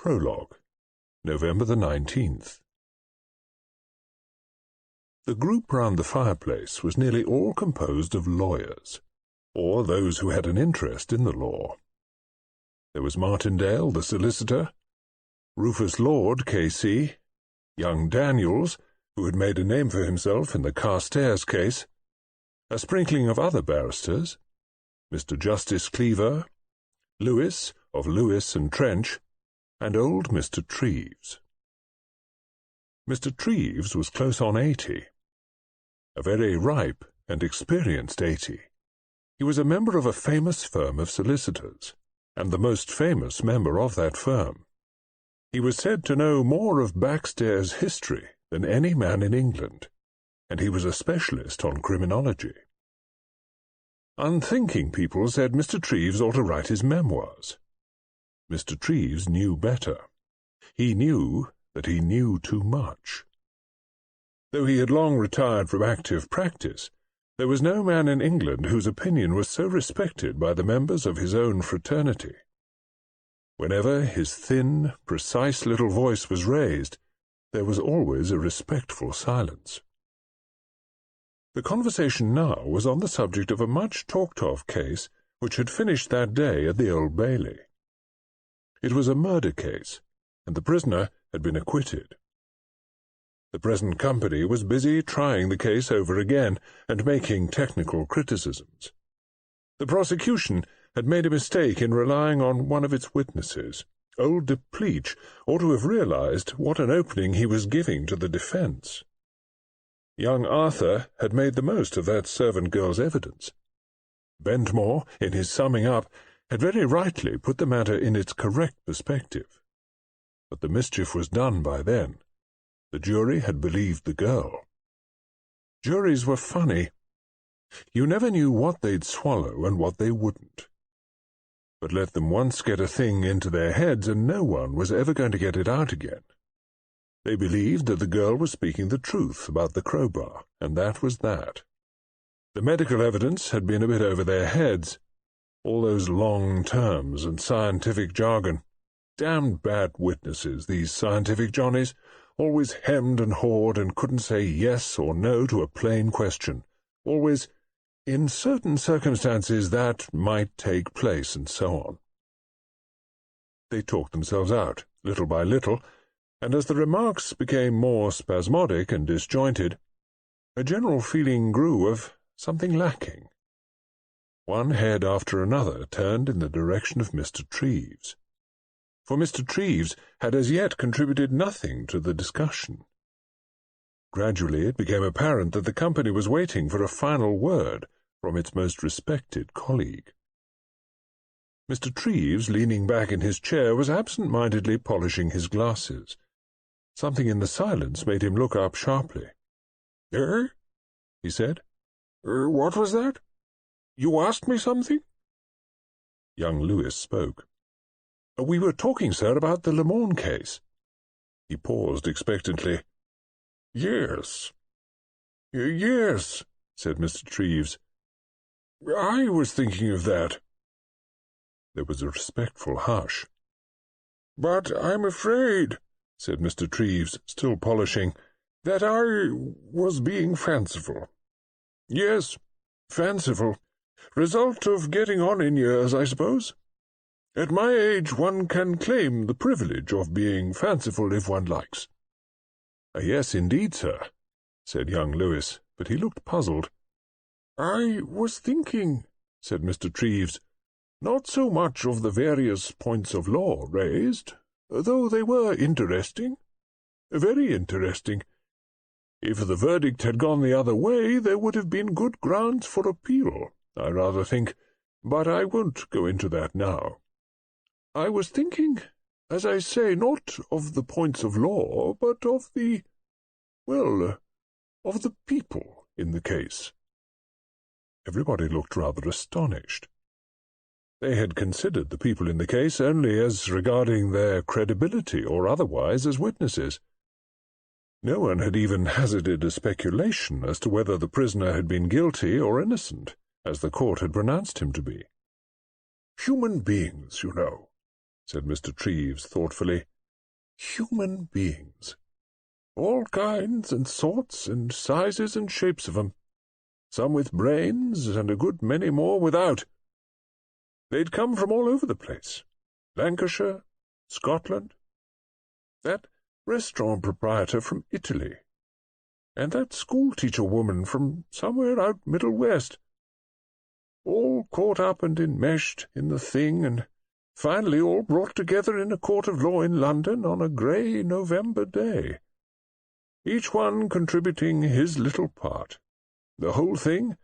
Prologue, November the 19th. The group round the fireplace was nearly all composed of lawyers, or those who had an interest in the law. There was Martindale, the solicitor, Rufus Lord, K.C., young Daniels, who had made a name for himself in the Carstairs case, a sprinkling of other barristers, Mr. Justice Cleaver, Lewis of Lewis and Trench, and old Mr. Treves. Mr. Treves was close on 80, a very ripe and experienced 80. He was a member of a famous firm of solicitors, and the most famous member of that firm. He was said to know more of backstairs history than any man in England, and he was a specialist on criminology. Unthinking people said Mr. Treves ought to write his memoirs. Mr. Treves knew better. He knew that he knew too much. Though he had long retired from active practice, there was no man in England whose opinion was so respected by the members of his own fraternity. Whenever his thin, precise little voice was raised, there was always a respectful silence. The conversation now was on the subject of a much-talked-of case which had finished that day at the Old Bailey. It was a murder case, and the prisoner had been acquitted. The present company was busy trying the case over again and making technical criticisms. The prosecution had made a mistake in relying on one of its witnesses. Old de Pleach ought to have realized what an opening he was giving to the defence. Young Arthur had made the most of that servant girl's evidence. Bentmore, in his summing up, had very rightly put the matter in its correct perspective. But the mischief was done by then. The jury had believed the girl. Juries were funny. You never knew what they'd swallow and what they wouldn't. But let them once get a thing into their heads, and no one was ever going to get it out again. They believed that the girl was speaking the truth about the crowbar, and that was that. The medical evidence had been a bit over their heads. All those long terms and scientific jargon. Damned bad witnesses, these scientific Johnnies, always hemmed and hawed and couldn't say yes or no to a plain question. Always, in certain circumstances, that might take place, and so on. They talked themselves out, little by little, and as the remarks became more spasmodic and disjointed, a general feeling grew of something lacking. One head after another turned in the direction of Mr. Treves, for Mr. Treves had as yet contributed nothing to the discussion. Gradually it became apparent that the company was waiting for a final word from its most respected colleague. Mr. Treves, leaning back in his chair, was absent-mindedly polishing his glasses. Something in the silence made him look up sharply. He said. What was that? You asked me something? Young Lewis spoke. We were talking, sir, about the Lamorne case. He paused expectantly. Yes, said Mr. Treves. I was thinking of that. There was a respectful hush. But I'm afraid, said Mr. Treves, still polishing, that I was being fanciful. Yes, fanciful. Result of getting on in years, I suppose. At my age one can claim the privilege of being fanciful if one likes. Yes, indeed, sir, said young Lewis, but he looked puzzled. I was thinking, said Mr. Treves, not so much of the various points of law raised, though they were interesting, very interesting. If the verdict had gone the other way, there would have been good grounds for appeal, I rather think, but I won't go into that now. I was thinking, as I say, not of the points of law, but of the people in the case. Everybody looked rather astonished. They had considered the people in the case only as regarding their credibility or otherwise as witnesses. No one had even hazarded a speculation as to whether the prisoner had been guilty or innocent, as the court had pronounced him to be. Human beings, you know, said Mr. Treves thoughtfully, human beings. All kinds and sorts and sizes and shapes of 'em. Some with brains, and a good many more without. They'd come from all over the place. Lancashire, Scotland, that restaurant proprietor from Italy, and that school-teacher woman from somewhere out Middle West. All caught up and enmeshed in the thing, and finally all brought together in a court of law in London on a grey November day, each one contributing his little part, the whole thing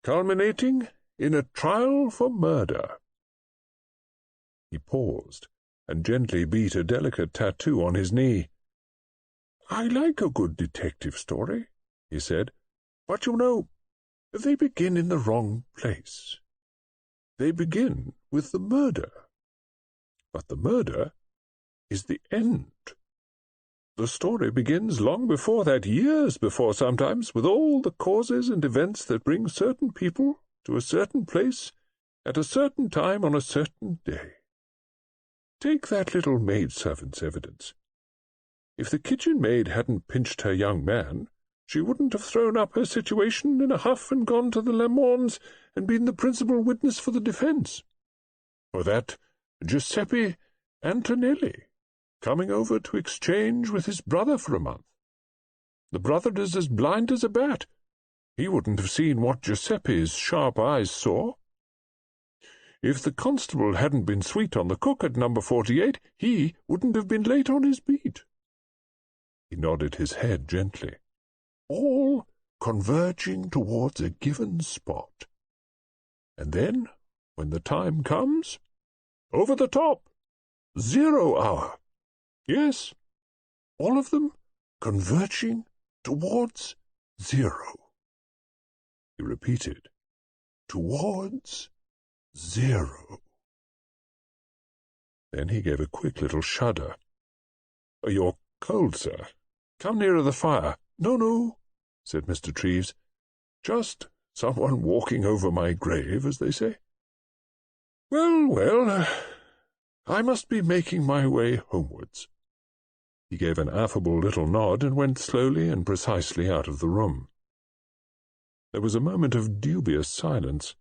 culminating in a trial for murder. He paused and gently beat a delicate tattoo on his knee. "I like a good detective story," he said, "but you know, they begin in the wrong place. They begin with the murder. But the murder is the end. The story begins long before that, years before sometimes, with all the causes and events that bring certain people to a certain place at a certain time on a certain day. Take that little maidservant's evidence. If the kitchen maid hadn't pinched her young man, she wouldn't have thrown up her situation in a huff and gone to the Lamornes and been the principal witness for the defence. Or that Giuseppe Antonelli, coming over to exchange with his brother for a month. The brother is as blind as a bat. He wouldn't have seen what Giuseppe's sharp eyes saw. If the constable hadn't been sweet on the cook at number 48, he wouldn't have been late on his beat." He nodded his head gently. "All converging towards a given spot. And then, when the time comes, over the top, 0 hour. Yes, all of them converging towards 0. He repeated, "Towards 0. Then he gave a quick little shudder. "You're cold, sir. Come nearer the fire." "No, no," said Mr. Treves. "Just someone walking over my grave, as they say. Well, well, I must be making my way homewards." He gave an affable little nod and went slowly and precisely out of the room. There was a moment of dubious silence,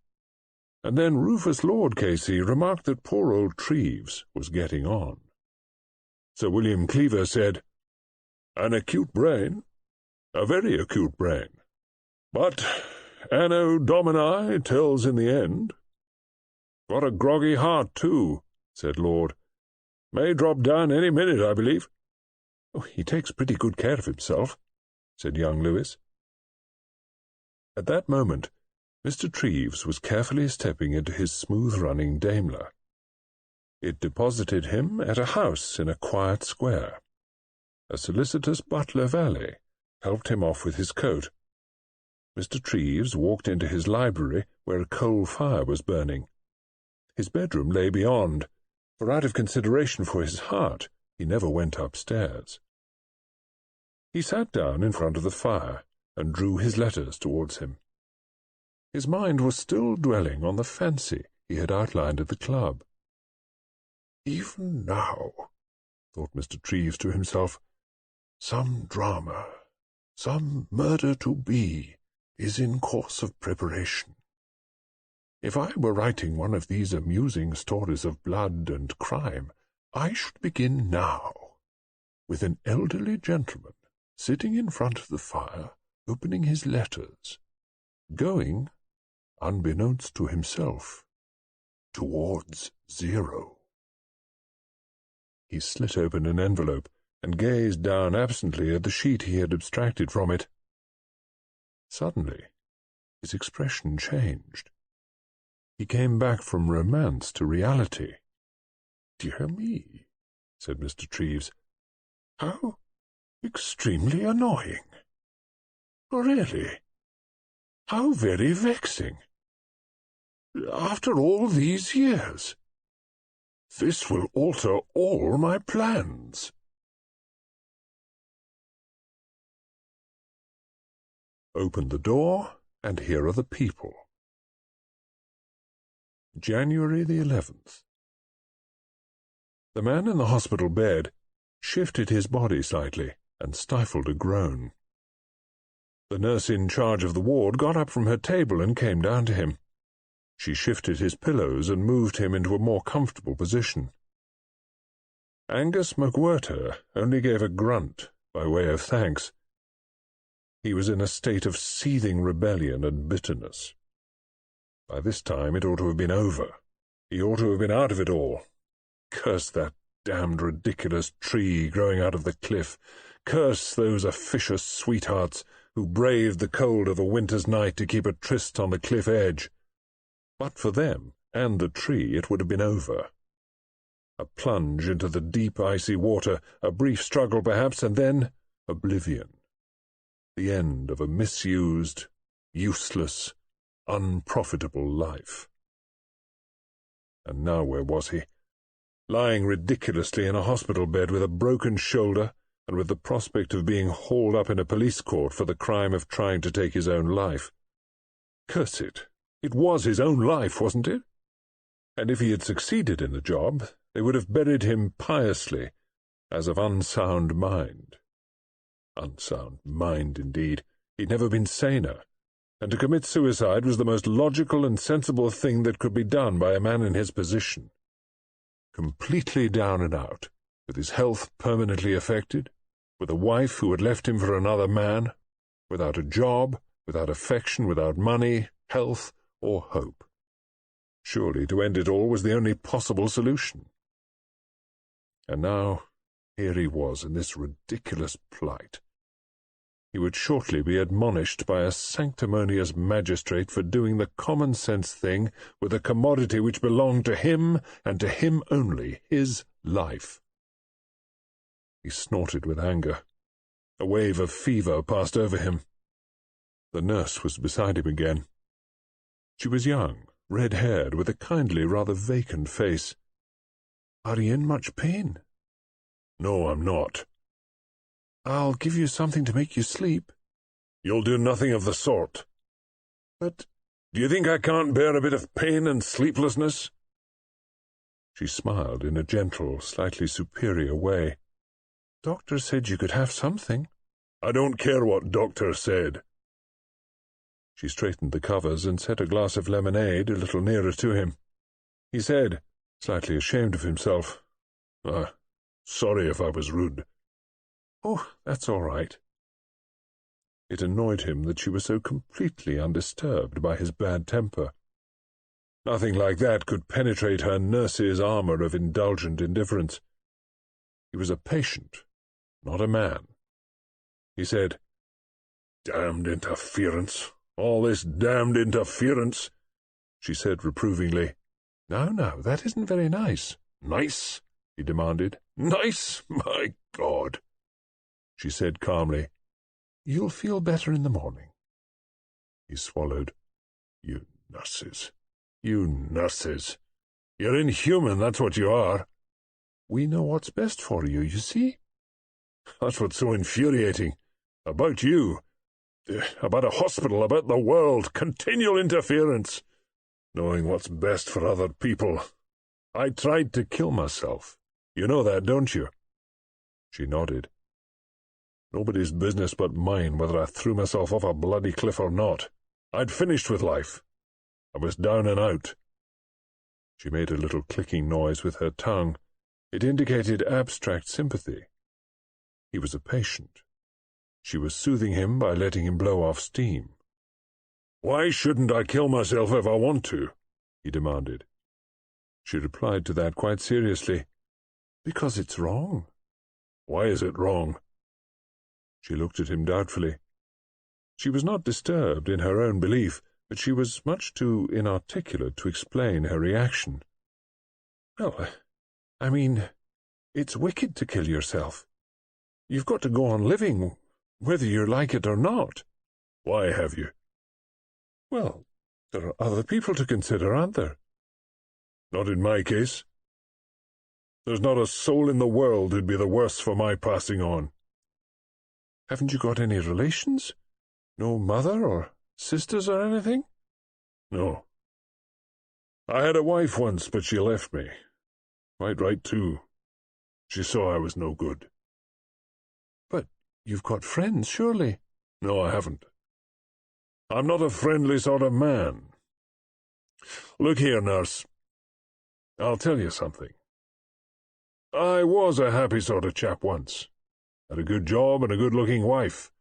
and then Rufus Lord Casey remarked that poor old Treves was getting on. Sir William Cleaver said, "An acute brain, a very acute brain. But Anno Domini tells in the end." "Got a groggy heart, too," said Lord. "May drop down any minute, I believe." "Oh, he takes pretty good care of himself," said young Lewis. At that moment, Mr. Treves was carefully stepping into his smooth-running Daimler. It deposited him at a house in a quiet square. A solicitous butler valet helped him off with his coat. Mr. Treves walked into his library, where a coal fire was burning. His bedroom lay beyond, for out of consideration for his heart, he never went upstairs. He sat down in front of the fire and drew his letters towards him. His mind was still dwelling on the fancy he had outlined at the club. "Even now," thought Mr. Treves to himself, "some drama, some murder to be, is in course of preparation. If I were writing one of these amusing stories of blood and crime, I should begin now, with an elderly gentleman sitting in front of the fire, opening his letters, going, unbeknownst to himself, towards 0. He slit open an envelope and gazed down absently at the sheet he had abstracted from it. Suddenly, his expression changed. He came back from romance to reality. "Dear me," said Mr. Treves, "how extremely annoying! Really, how very vexing! After all these years, this will alter all my plans." Open the door, and here are the people. January the 11th. The man in the hospital bed shifted his body slightly, and stifled a groan. The nurse in charge of the ward got up from her table and came down to him. She shifted his pillows and moved him into a more comfortable position. Angus McWhirter only gave a grunt by way of thanks. He was in a state of seething rebellion and bitterness. By this time it ought to have been over. He ought to have been out of it all. Curse that damned ridiculous tree growing out of the cliff. Curse those officious sweethearts who braved the cold of a winter's night to keep a tryst on the cliff edge. But for them and the tree it would have been over. A plunge into the deep icy water, a brief struggle perhaps, and then oblivion. The end of a misused, useless, unprofitable life. And now where was he? Lying ridiculously in a hospital bed with a broken shoulder and with the prospect of being hauled up in a police court for the crime of trying to take his own life. Curse it! It was his own life, wasn't it? And if he had succeeded in the job, they would have buried him piously, as of unsound mind. Unsound mind, indeed. He'd never been saner, and to commit suicide was the most logical and sensible thing that could be done by a man in his position. Completely down and out, with his health permanently affected, with a wife who had left him for another man, without a job, without affection, without money, health, or hope. Surely to end it all was the only possible solution. And now, here he was in this ridiculous plight. He would shortly be admonished by a sanctimonious magistrate for doing the common-sense thing with a commodity which belonged to him and to him only, his life. He snorted with anger. A wave of fever passed over him. The nurse was beside him again. She was young, red-haired, with a kindly, rather vacant face. "Are you in much pain?" "No, I'm not." "I'll give you something to make you sleep." "You'll do nothing of the sort." "But do you think I can't bear a bit of pain and sleeplessness?" She smiled in a gentle, slightly superior way. "Doctor said you could have something." "I don't care what doctor said." She straightened the covers and set a glass of lemonade a little nearer to him. He said, slightly ashamed of himself, "Sorry if I was rude." "Oh, that's all right." It annoyed him that she was so completely undisturbed by his bad temper. Nothing like that could penetrate her nurse's armour of indulgent indifference. He was a patient, not a man. He said, "Damned interference. All this damned interference," she said reprovingly. No, that isn't very nice." "Nice?" he demanded. "Nice? My God!" She said calmly, "You'll feel better in the morning." He swallowed. "You nurses. You nurses. You're inhuman, that's what you are." "We know what's best for you, you see." "That's what's so infuriating. About you. About a hospital, about the world. Continual interference. Knowing what's best for other people. I tried to kill myself. You know that, don't you?" She nodded. "Nobody's business but mine whether I threw myself off a bloody cliff or not. I'd finished with life. I was down and out." She made a little clicking noise with her tongue. It indicated abstract sympathy. He was a patient. She was soothing him by letting him blow off steam. "Why shouldn't I kill myself if I want to?" he demanded. She replied to that quite seriously. "Because it's wrong." "Why is it wrong?" She looked at him doubtfully. She was not disturbed in her own belief, but she was much too inarticulate to explain her reaction. "Well, I mean, it's wicked to kill yourself. You've got to go on living, whether you like it or not." "Why have you?" "Well, there are other people to consider, aren't there?" "Not in my case. There's not a soul in the world who'd be the worse for my passing on." "Haven't you got any relations? No mother or sisters or anything?" "No. I had a wife once, but she left me. Quite right, too. She saw I was no good. But you've got friends, surely? No, I haven't. I'm not a friendly sort of man. Look here, nurse. I'll tell you something. I was a happy sort of chap once. Had a good job and a good-looking wife.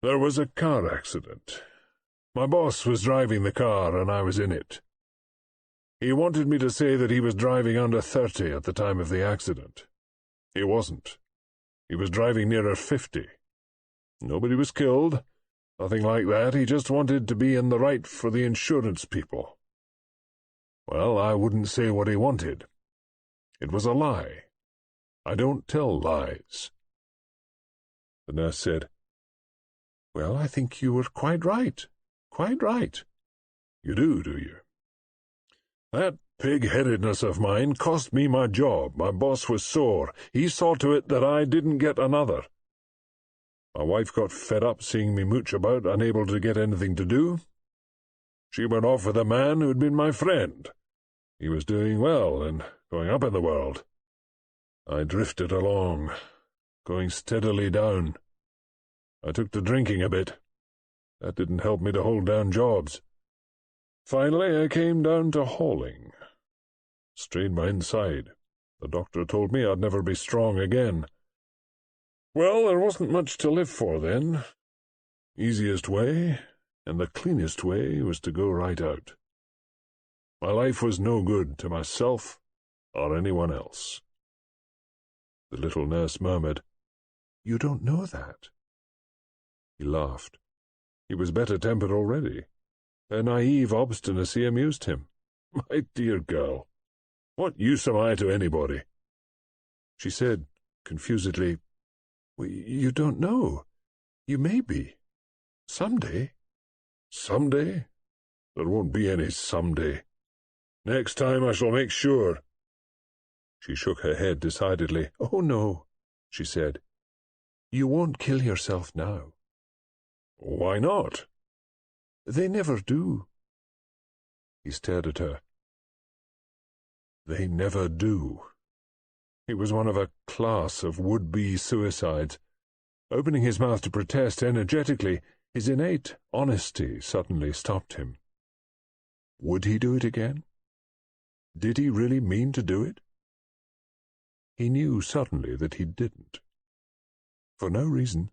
There was a car accident. My boss was driving the car and I was in it. He wanted me to say that he was driving under 30 at the time of the accident. He wasn't. He was driving nearer 50. Nobody was killed. Nothing like that. He just wanted to be in the right for the insurance people. Well, I wouldn't say what he wanted. It was a lie. I don't tell lies. The nurse said, Well, I think you were quite right. Quite right. You do you? That pig-headedness of mine cost me my job. My boss was sore. He saw to it that I didn't get another. My wife got fed up seeing me mooch about, unable to get anything to do. She went off with a man who'd been my friend. He was doing well and going up in the world. I drifted along, going steadily down. I took to drinking a bit. That didn't help me to hold down jobs. Finally, I came down to hauling. Strained my inside. The doctor told me I'd never be strong again. Well, there wasn't much to live for then. Easiest way, and the cleanest way, was to go right out. My life was no good to myself or anyone else. The little nurse murmured, You don't know that. He laughed. He was better-tempered already. Her naive obstinacy amused him. My dear girl, what use am I to anybody? She said, confusedly, well, you don't know. You may be. Someday. Someday? There won't be any someday. Next time I shall make sure. She shook her head decidedly. Oh, no, she said. You won't kill yourself now. Why not? They never do. He stared at her. They never do. He was one of a class of would-be suicides. Opening his mouth to protest energetically, his innate honesty suddenly stopped him. Would he do it again? Did he really mean to do it? He knew suddenly that he didn't. For no reason.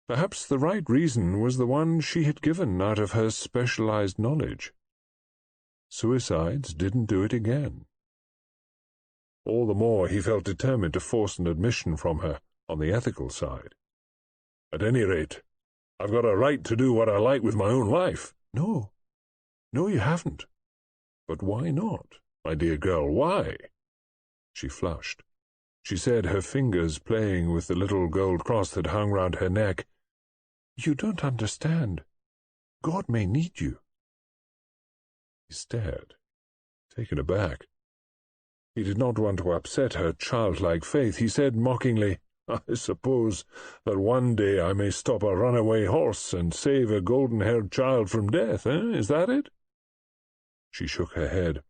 Perhaps the right reason was the one she had given out of her specialized knowledge. Suicides didn't do it again. All the more he felt determined to force an admission from her on the ethical side. At any rate, I've got a right to do what I like with my own life. No, you haven't. But why not, my dear girl, why? She flushed. She said, her fingers playing with the little gold cross that hung round her neck, You don't understand. God may need you. He stared, taken aback. He did not want to upset her childlike faith. He said mockingly, I suppose that one day I may stop a runaway horse and save a golden-haired child from death, eh? Is that it? She shook her head.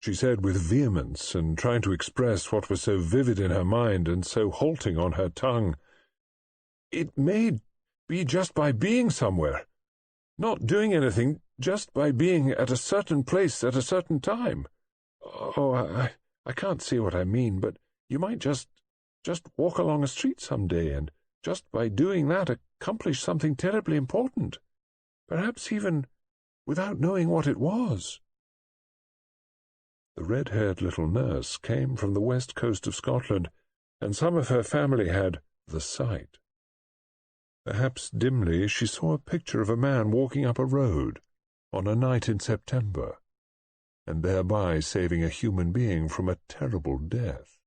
She said with vehemence, and trying to express what was so vivid in her mind and so halting on her tongue, It may be just by being somewhere, not doing anything, just by being at a certain place at a certain time. Oh, I can't say what I mean, but you might just walk along a street some day, and just by doing that accomplish something terribly important, perhaps even without knowing what it was. The red-haired little nurse came from the west coast of Scotland, and some of her family had the sight. Perhaps dimly she saw a picture of a man walking up a road on a night in September, and thereby saving a human being from a terrible death.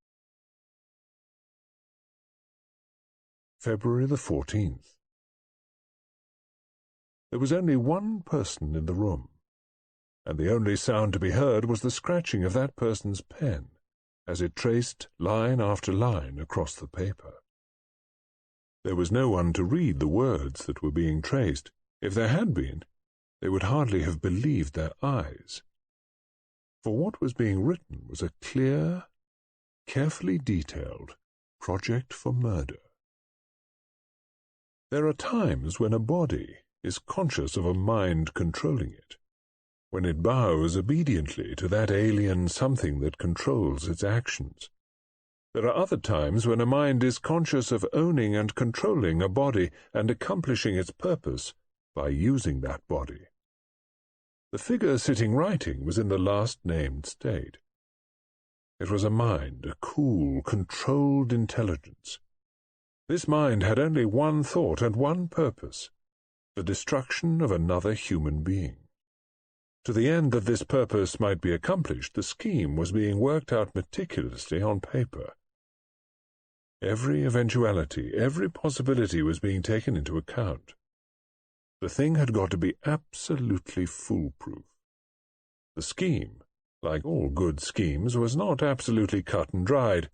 February the 14th. There was only one person in the room, and the only sound to be heard was the scratching of that person's pen as it traced line after line across the paper. There was no one to read the words that were being traced. If there had been, they would hardly have believed their eyes. For what was being written was a clear carefully detailed project for murder. There are times when a body is conscious of a mind controlling it, when it bows obediently to that alien something that controls its actions. There are other times when a mind is conscious of owning and controlling a body and accomplishing its purpose by using that body. The figure sitting writing was in the last-named state. It was a mind, a cool, controlled intelligence. This mind had only one thought and one purpose: the destruction of another human being. To the end that this purpose might be accomplished, the scheme was being worked out meticulously on paper. Every eventuality, every possibility was being taken into account. The thing had got to be absolutely foolproof. The scheme, like all good schemes, was not absolutely cut and dried.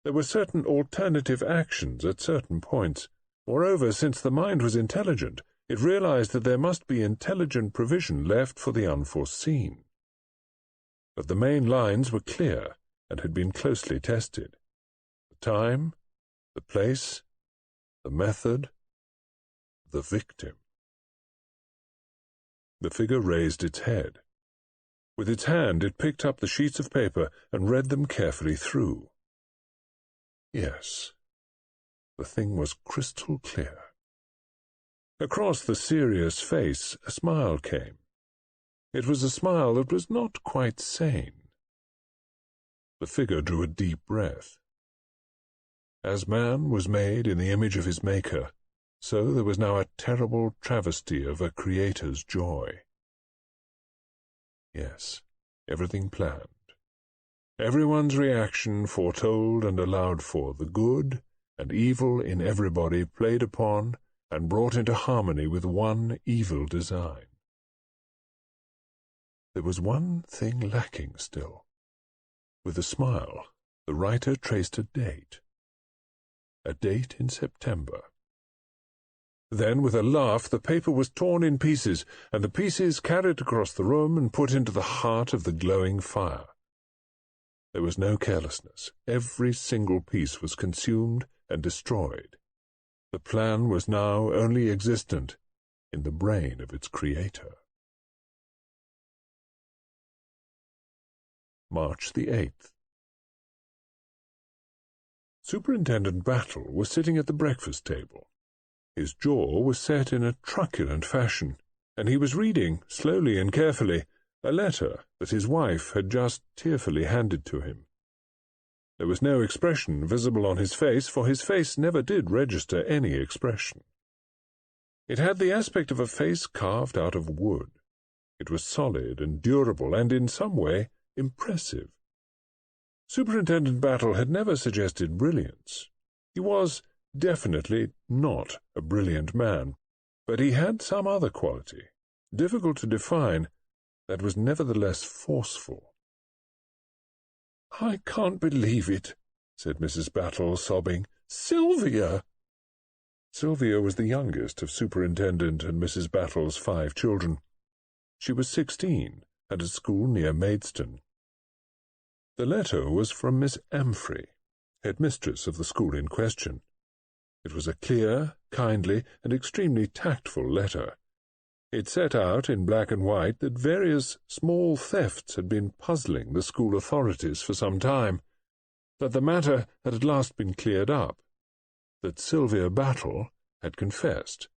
There were certain alternative actions at certain points. Moreover, since the mind was intelligent, it realized that there must be intelligent provision left for the unforeseen. But the main lines were clear and had been closely tested. The time, the place, the method, the victim. The figure raised its head. With its hand it picked up the sheets of paper and read them carefully through. Yes, the thing was crystal clear. Across the serious face a smile came. It was a smile that was not quite sane. The figure drew a deep breath. As man was made in the image of his Maker, so there was now a terrible travesty of a Creator's joy. Yes, everything planned. Everyone's reaction foretold and allowed for, the good and evil in everybody played upon and brought into harmony with one evil design. There was one thing lacking still. With a smile, the writer traced a date. A date in September. Then, with a laugh, the paper was torn in pieces, and the pieces carried across the room and put into the heart of the glowing fire. There was no carelessness. Every single piece was consumed and destroyed. The plan was now only existent in the brain of its creator. March the 8th. Superintendent Battle was sitting at the breakfast table. His jaw was set in a truculent fashion, and he was reading, slowly and carefully, a letter that his wife had just tearfully handed to him. There was no expression visible on his face, for his face never did register any expression. It had the aspect of a face carved out of wood. It was solid and durable, and in some way impressive. Superintendent Battle had never suggested brilliance. He was definitely not a brilliant man, but he had some other quality, difficult to define, that was nevertheless forceful. "I can't believe it," said Mrs. Battle, sobbing. "Sylvia!" Sylvia was the youngest of Superintendent and Mrs. Battle's 5 children. She was 16, at a school near Maidstone. The letter was from Miss Amfrey, headmistress of the school in question. It was a clear, kindly, and extremely tactful letter. It set out in black and white that various small thefts had been puzzling the school authorities for some time, that the matter had at last been cleared up, that Sylvia Battle had confessed,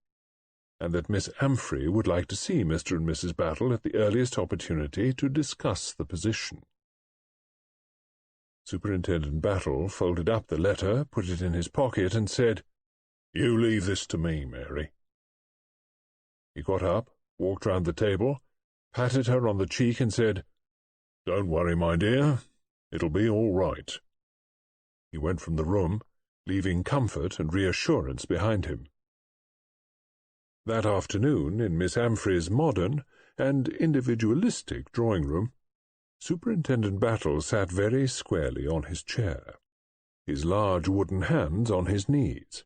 and that Miss Amfrey would like to see Mr. and Mrs. Battle at the earliest opportunity to discuss the position. Superintendent Battle folded up the letter, put it in his pocket, and said, "You leave this to me, Mary." He got up, walked round the table, patted her on the cheek, and said, "Don't worry, my dear. It'll be all right." He went from the room, leaving comfort and reassurance behind him. That afternoon, in Miss Amfrey's modern and individualistic drawing-room, Superintendent Battle sat very squarely on his chair, his large wooden hands on his knees,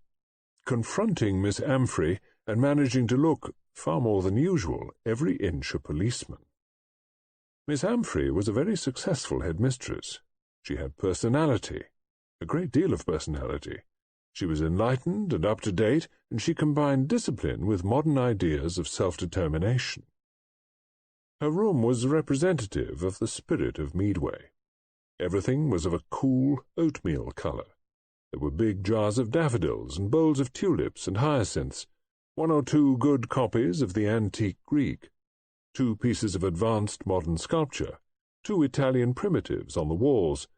confronting Miss Amfrey and managing to look, far more than usual, every inch a policeman. Miss Amfrey was a very successful headmistress. She had personality, a great deal of personality. She was enlightened and up-to-date, and she combined discipline with modern ideas of self-determination. Her room was representative of the spirit of Meadway. Everything was of a cool oatmeal colour. There were big jars of daffodils and bowls of tulips and hyacinths, 1 or 2 good copies of the antique Greek, 2 pieces of advanced modern sculpture, 2 Italian primitives on the walls.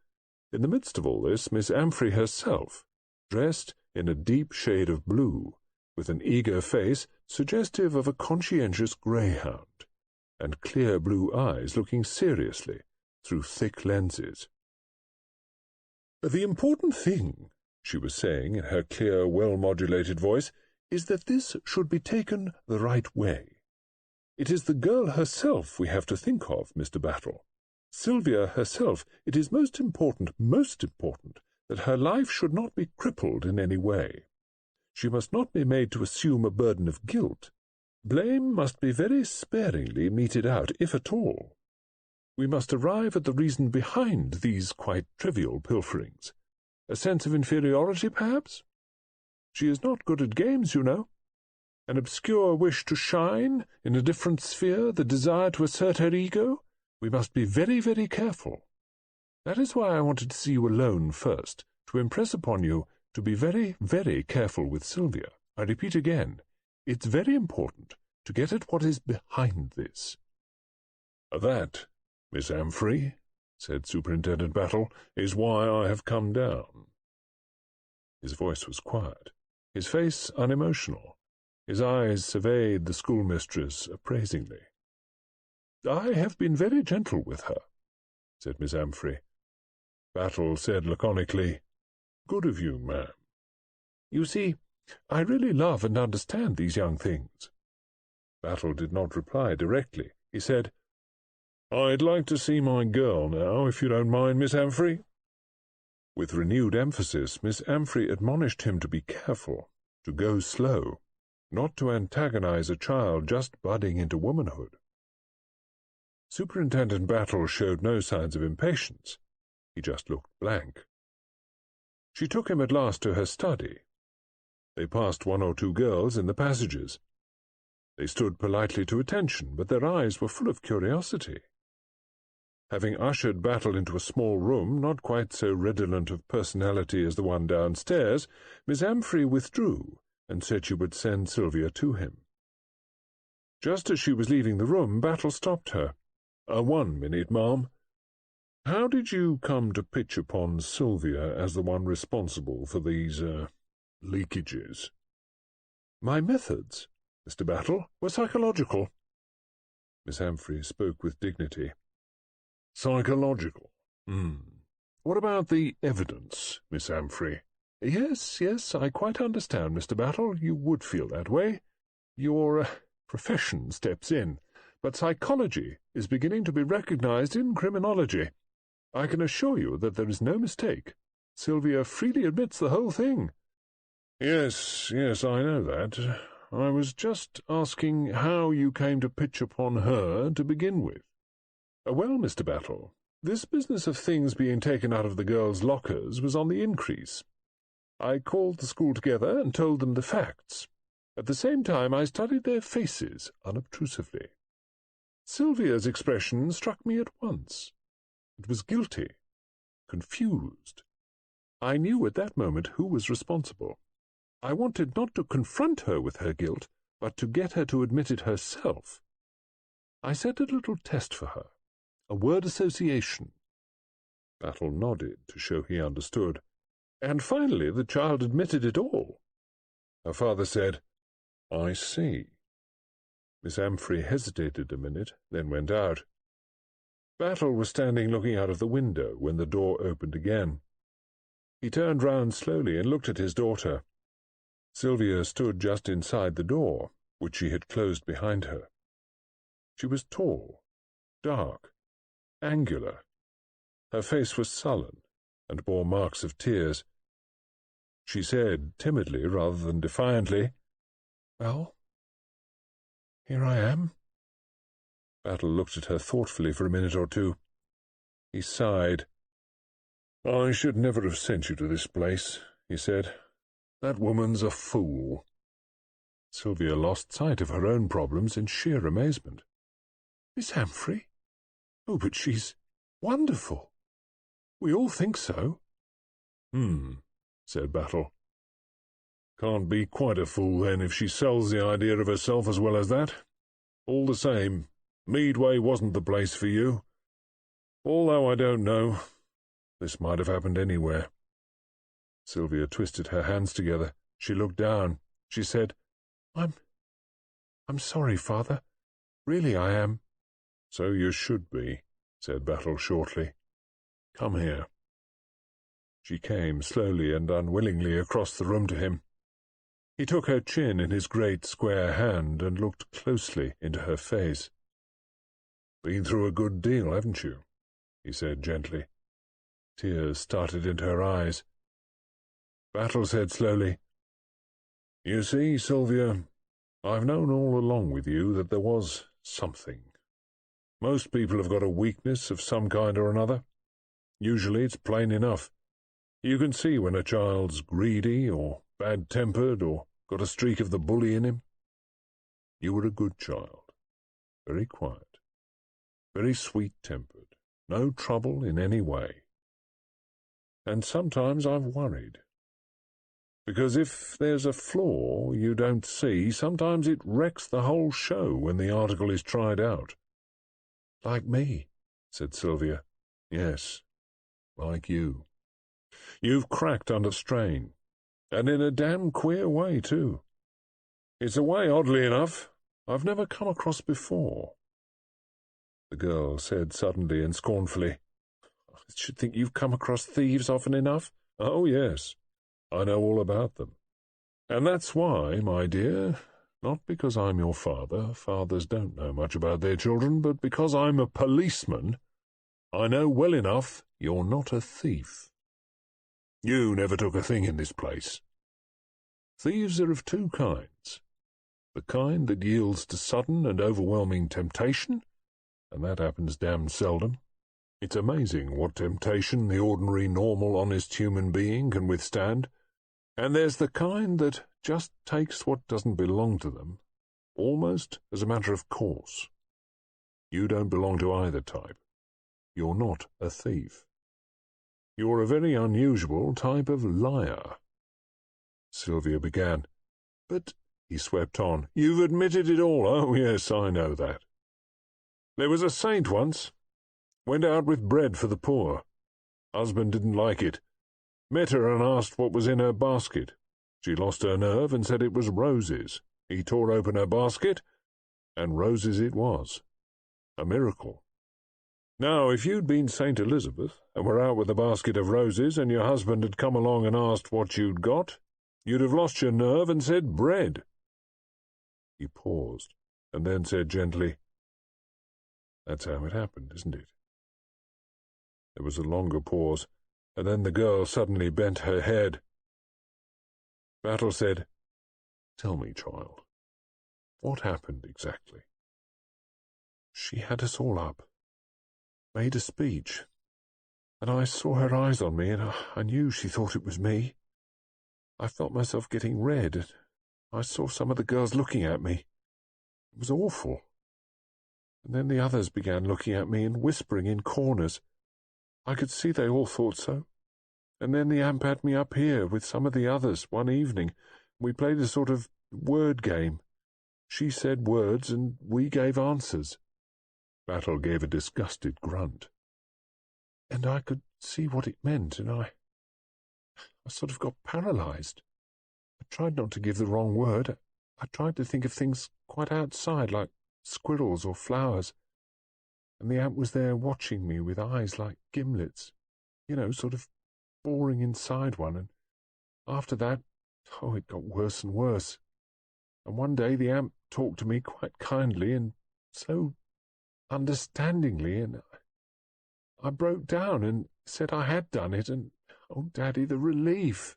In the midst of all this, Miss Amfrey herself, dressed in a deep shade of blue, with an eager face suggestive of a conscientious greyhound, and clear blue eyes looking seriously through thick lenses. "The important thing," she was saying in her clear, well-modulated voice, "is that this should be taken the right way. It is the girl herself we have to think of, Mr. Battle. Sylvia herself. It is most important, that her life should not be crippled in any way. She must not be made to assume a burden of guilt. Blame must be very sparingly meted out, if at all. We must arrive at the reason behind these quite trivial pilferings. A sense of inferiority, perhaps? She is not good at games, you know. An obscure wish to shine in a different sphere, the desire to assert her ego. We must be very, very careful. That is why I wanted to see you alone first, to impress upon you to be very, very careful with Sylvia. I repeat again, it's very important to get at what is behind this." "That, Miss Amfrey," said Superintendent Battle, "is why I have come down." His voice was quiet, his face unemotional. His eyes surveyed the schoolmistress appraisingly. "I have been very gentle with her," said Miss Amfrey. Battle said laconically, "Good of you, ma'am." "You see, I really love and understand these young things." Battle did not reply directly. He said, "I'd like to see my girl now, if you don't mind, Miss Amfrey." With renewed emphasis, Miss Amfrey admonished him to be careful, to go slow, not to antagonize a child just budding into womanhood. Superintendent Battle showed no signs of impatience. He just looked blank. She took him at last to her study. They passed 1 or 2 girls in the passages. They stood politely to attention, but their eyes were full of curiosity. Having ushered Battle into a small room, not quite so redolent of personality as the one downstairs, Miss Amfrey withdrew and said she would send Sylvia to him. Just as she was leaving the room, Battle stopped her. 1 minute, ma'am. How did you come to pitch upon Sylvia as the one responsible for these, leakages?" "My methods, Mr. Battle, were psychological." Miss Amfrey spoke with dignity. "Psychological? What about the evidence, Miss Amfrey?" Yes, I quite understand, Mr. Battle. You would feel that way. Your profession steps in. But psychology is beginning to be recognized in criminology. I can assure you that there is no mistake. Sylvia freely admits the whole thing." Yes, I know that. I was just asking how you came to pitch upon her to begin with." "Well, Mr. Battle, this business of things being taken out of the girls' lockers was on the increase. I called the school together and told them the facts. At the same time I studied their faces unobtrusively. Sylvia's expression struck me at once. It was guilty, confused. I knew at that moment who was responsible. I wanted not to confront her with her guilt, but to get her to admit it herself. I set a little test for her, a word association." Battle nodded to show he understood. "And finally the child admitted it all." Her father said, "I see." Miss Amfrey hesitated a minute, then went out. Battle was standing looking out of the window when the door opened again. He turned round slowly and looked at his daughter. Sylvia stood just inside the door, which she had closed behind her. She was tall, dark, angular. Her face was sullen, and bore marks of tears. She said, timidly rather than defiantly, "Well, here I am." Battle looked at her thoughtfully for a minute or two. He sighed. "I should never have sent you to this place," he said. "That woman's a fool." Sylvia lost sight of her own problems in sheer amazement. "Miss Humphrey? Oh, but she's wonderful. We all think so." Said Battle. "Can't be quite a fool, then, if she sells the idea of herself as well as that. All the same, Meadway wasn't the place for you. Although I don't know. This might have happened anywhere." Sylvia twisted her hands together. She looked down. She said, I'm sorry, Father. Really I am." "So you should be," said Battle shortly. "Come here." She came slowly and unwillingly across the room to him. He took her chin in his great square hand and looked closely into her face. "Been through a good deal, haven't you?" he said gently. Tears started into her eyes. Battle said slowly, "You see, Sylvia, I've known all along with you that there was something. Most people have got a weakness of some kind or another. Usually it's plain enough. You can see when a child's greedy or bad-tempered or got a streak of the bully in him. You were a good child, very quiet, very sweet-tempered, no trouble in any way. And sometimes I've worried. Because if there's a flaw you don't see, sometimes it wrecks the whole show when the article is tried out." "Like me," said Sylvia. "Yes, like you. You've cracked under strain, and in a damn queer way, too. It's a way, oddly enough, I've never come across before." The girl said suddenly and scornfully, "I should think you've come across thieves often enough." "Oh, yes. I know all about them. And that's why, my dear, not because I'm your father, fathers don't know much about their children, but because I'm a policeman, I know well enough you're not a thief. You never took a thing in this place. Thieves are of two kinds. The kind that yields to sudden and overwhelming temptation, and that happens damned seldom. It's amazing what temptation the ordinary, normal, honest human being can withstand. And there's the kind that just takes what doesn't belong to them, almost as a matter of course. You don't belong to either type. You're not a thief. You're a very unusual type of liar." Sylvia began. "But," he swept on, "you've admitted it all. Oh, yes, I know that. There was a saint once. Went out with bread for the poor. Husband didn't like it. Met her and asked what was in her basket. She lost her nerve and said it was roses. He tore open her basket, and roses it was. A miracle. Now, if you'd been St. Elizabeth, and were out with a basket of roses, and your husband had come along and asked what you'd got, you'd have lost your nerve and said bread." He paused, and then said gently, "That's how it happened, isn't it?" There was a longer pause, and then the girl suddenly bent her head. Battle said, "Tell me, child, what happened exactly?" "She had us all up, made a speech, and I saw her eyes on me, and I knew she thought it was me. I felt myself getting red, and I saw some of the girls looking at me. It was awful. And then the others began looking at me and whispering in corners. I could see they all thought so. And then the amp had me up here with some of the others one evening. We played a sort of word game. She said words and we gave answers." Battle gave a disgusted grunt. "And I could see what it meant, and I sort of got paralyzed. I tried not to give the wrong word. I tried to think of things quite outside, like squirrels or flowers. And the amp was there watching me with eyes like gimlets, sort of boring inside one, and after that, it got worse and worse. And one day the amp talked to me quite kindly and so understandingly, and I broke down and said I had done it, and, oh, Daddy, the relief."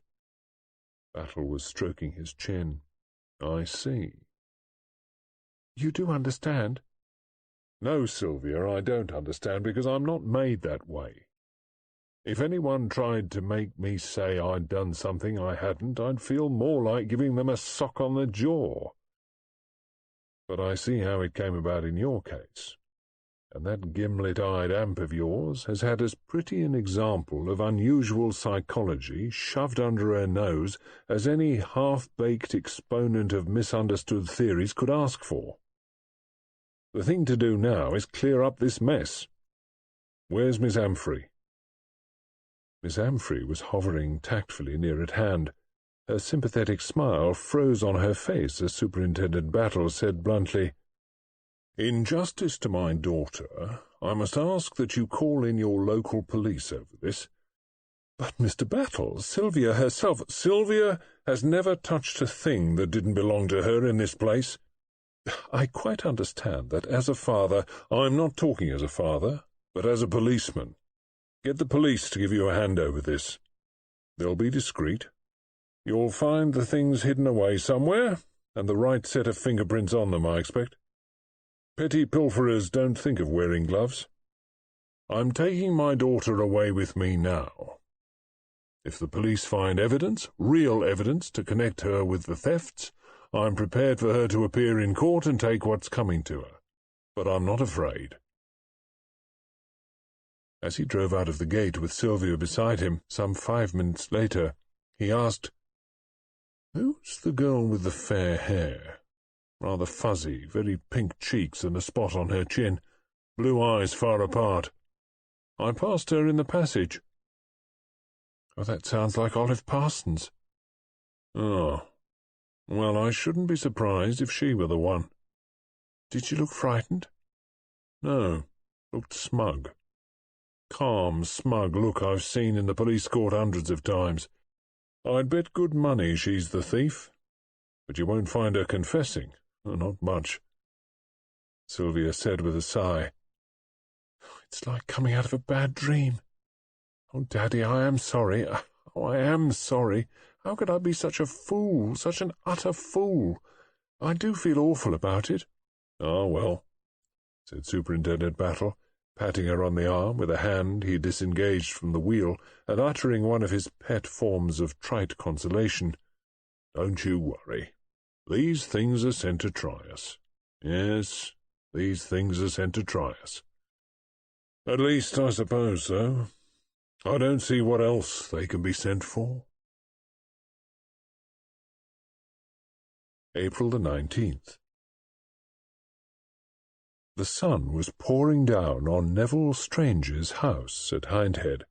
Battle was stroking his chin. "I see." "You do understand?" "No, Sylvia, I don't understand, because I'm not made that way. If anyone tried to make me say I'd done something I hadn't, I'd feel more like giving them a sock on the jaw. But I see how it came about in your case, and that gimlet-eyed amp of yours has had as pretty an example of unusual psychology shoved under her nose as any half-baked exponent of misunderstood theories could ask for. The thing to do now is clear up this mess. Where's Miss Amfrey? Miss Amfrey was hovering tactfully near at hand. Her sympathetic smile froze on her face as Superintendent Battle said bluntly, "In justice to my daughter, I must ask that you call in your local police over this." "But, Mr. Battle, Sylvia herself—" "Sylvia has never touched a thing that didn't belong to her in this place. I quite understand that as a father—" "I'm not talking as a father, but as a policeman. Get the police to give you a hand over this. They'll be discreet. You'll find the things hidden away somewhere, and the right set of fingerprints on them, I expect. Petty pilferers don't think of wearing gloves. I'm taking my daughter away with me now. If the police find evidence, real evidence, to connect her with the thefts, I'm prepared for her to appear in court and take what's coming to her. But I'm not afraid." As he drove out of the gate with Sylvia beside him, some 5 minutes later, he asked, "Who's the girl with the fair hair? Rather fuzzy, very pink cheeks and a spot on her chin, blue eyes far apart. I passed her in the passage." "Oh, that sounds like Olive Parsons." "Oh, well, I shouldn't be surprised if she were the one." "Did she look frightened?" "No, looked smug. Calm, smug look I've seen in the police court hundreds of times. I'd bet good money she's the thief, but you won't find her confessing, not much," Sylvia said with a sigh. "It's like coming out of a bad dream. Oh, Daddy, I am sorry. Oh, I am sorry. How could I be such a fool, such an utter fool? I do feel awful about it." "Ah, well," said Superintendent Battle, patting her on the arm with a hand he disengaged from the wheel and uttering one of his pet forms of trite consolation. "Don't you worry. These things are sent to try us. Yes, these things are sent to try us. At least, I suppose so. I don't see what else they can be sent for." April the 19th. The sun was pouring down on Neville Strange's house at Hindhead.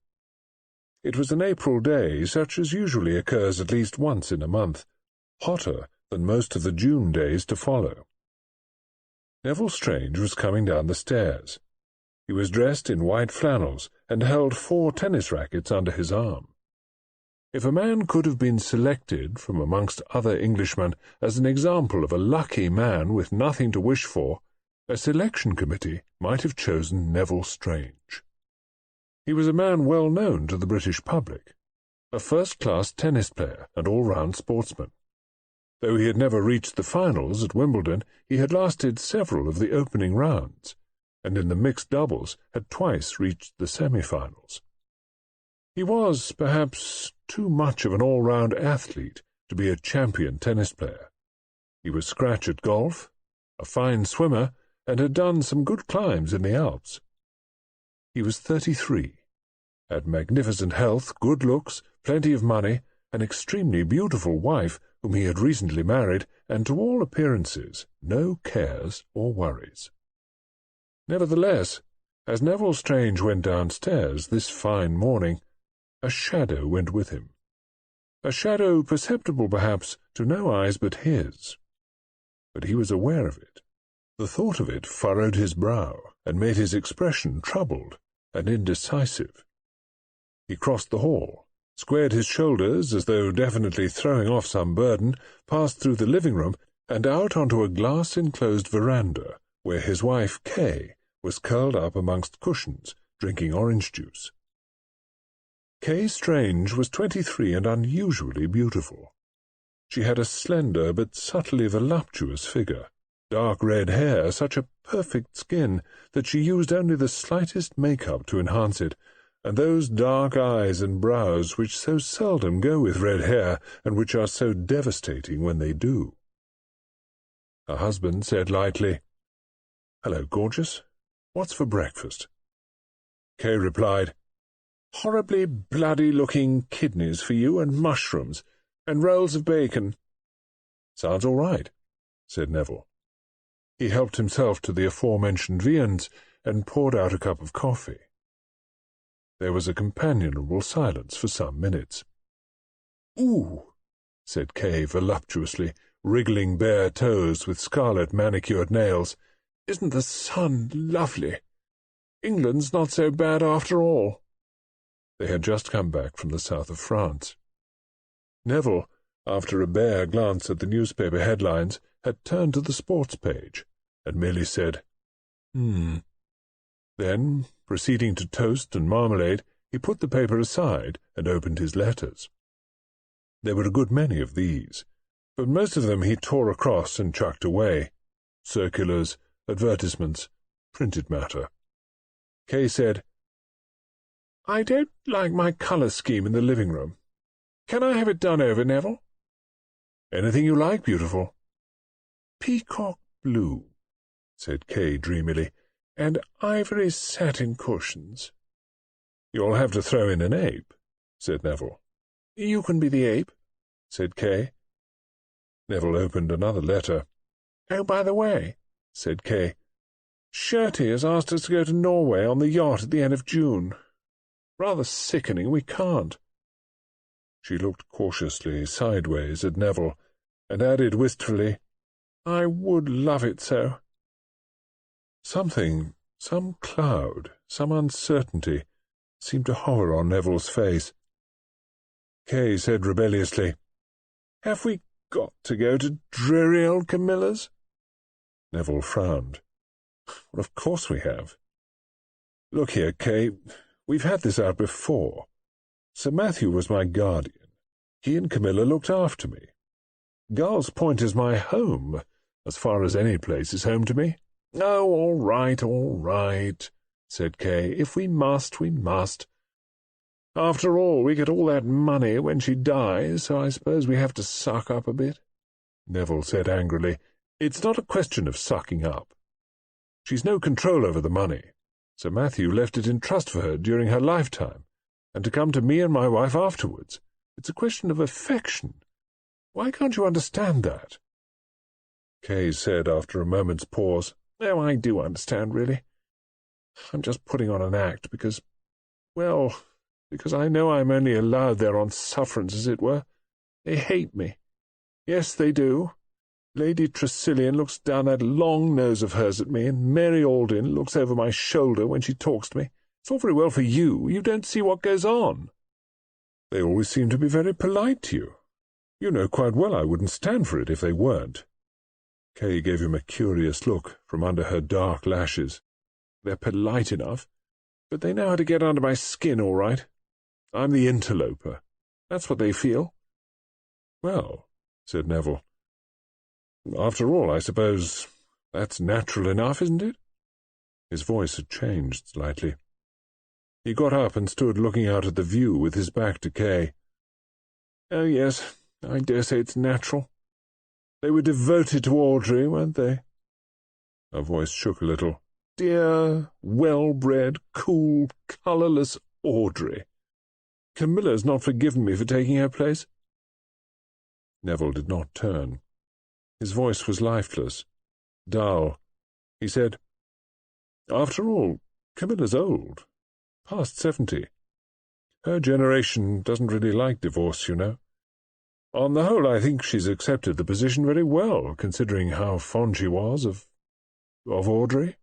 It was an April day, such as usually occurs at least once in a month, hotter than most of the June days to follow. Neville Strange was coming down the stairs. He was dressed in white flannels and held 4 tennis rackets under his arm. If a man could have been selected from amongst other Englishmen as an example of a lucky man with nothing to wish for, a selection committee might have chosen Neville Strange. He was a man well known to the British public, a first-class tennis player and all-round sportsman. Though he had never reached the finals at Wimbledon, he had lasted several of the opening rounds, and in the mixed doubles had twice reached the semi-finals. He was, perhaps, too much of an all-round athlete to be a champion tennis player. He was scratch at golf, a fine swimmer, and had done some good climbs in the Alps. He was 33, had magnificent health, good looks, plenty of money, an extremely beautiful wife whom he had recently married, and to all appearances no cares or worries. Nevertheless, as Neville Strange went downstairs this fine morning, a shadow went with him. A shadow perceptible, perhaps, to no eyes but his. But he was aware of it. The thought of it furrowed his brow and made his expression troubled and indecisive. He crossed the hall, squared his shoulders as though definitely throwing off some burden, passed through the living room and out onto a glass-enclosed veranda where his wife, Kay, was curled up amongst cushions, drinking orange juice. Kay Strange was 23 and unusually beautiful. She had a slender but subtly voluptuous figure, dark red hair, such a perfect skin that she used only the slightest make-up to enhance it, and those dark eyes and brows which so seldom go with red hair, and which are so devastating when they do. Her husband said lightly, "Hello, gorgeous. What's for breakfast?" Kay replied, "Horribly bloody-looking kidneys for you, and mushrooms, and rolls of bacon." "Sounds all right," said Neville. He helped himself to the aforementioned viands and poured out a cup of coffee. There was a companionable silence for some minutes. "Ooh," said Kay voluptuously, wriggling bare toes with scarlet manicured nails. "Isn't the sun lovely? England's not so bad after all." They had just come back from the south of France. Neville, after a bare glance at the newspaper headlines, had turned to the sports page, and merely said, Then, proceeding to toast and marmalade, he put the paper aside and opened his letters. There were a good many of these, but most of them he tore across and chucked away. Circulars, advertisements, printed matter. Kay said, "I don't like my colour scheme in the living room. Can I have it done over, Neville?" "Anything you like, beautiful." "Peacock blue," said Kay dreamily, "and ivory satin cushions." "You'll have to throw in an ape," said Neville. "You can be the ape," said Kay. Neville opened another letter. "Oh, by the way," said Kay, "Shirty has asked us to go to Norway on the yacht at the end of June. Rather sickening we can't." She looked cautiously sideways at Neville, and added wistfully, "I would love it so." Something, some cloud, some uncertainty, seemed to hover on Neville's face. Kay said rebelliously, "Have we got to go to dreary old Camilla's?" Neville frowned. "Well, of course we have. Look here, Kay, we've had this out before. Sir Matthew was my guardian. He and Camilla looked after me. Gull's Point is my home, as far as any place is home to me." "Oh, all right," said Kay. "If we must, we must. After all, we get all that money when she dies, so I suppose we have to suck up a bit." Neville said angrily, "It's not a question of sucking up. She's no control over the money. Sir Matthew left it in trust for her during her lifetime, and to come to me and my wife afterwards. It's a question of affection. Why can't you understand that?" Kay said after a moment's pause, "Oh, I do understand, really. I'm just putting on an act because I know I'm only allowed there on sufferance, as it were. They hate me. Yes, they do. Lady Tressilian looks down that long nose of hers at me, and Mary Alden looks over my shoulder when she talks to me. It's all very well for you. You don't see what goes on." "They always seem to be very polite to you. You know quite well I wouldn't stand for it if they weren't." Kay gave him a curious look from under her dark lashes. "They're polite enough, but they know how to get under my skin all right. I'm the interloper. That's what they feel." "Well," said Neville, "after all, I suppose that's natural enough, isn't it?" His voice had changed slightly. He got up and stood looking out at the view with his back to Kay. "Oh, yes, I dare say it's natural. They were devoted to Audrey, weren't they?" Her voice shook a little. "Dear, well-bred, cool, colourless Audrey. Camilla's not forgiven me for taking her place." Neville did not turn. His voice was lifeless, dull. He said, "After all, Camilla's old, past 70. Her generation doesn't really like divorce, you know. On the whole, I think she's accepted the position very well, considering how fond she was of Audrey."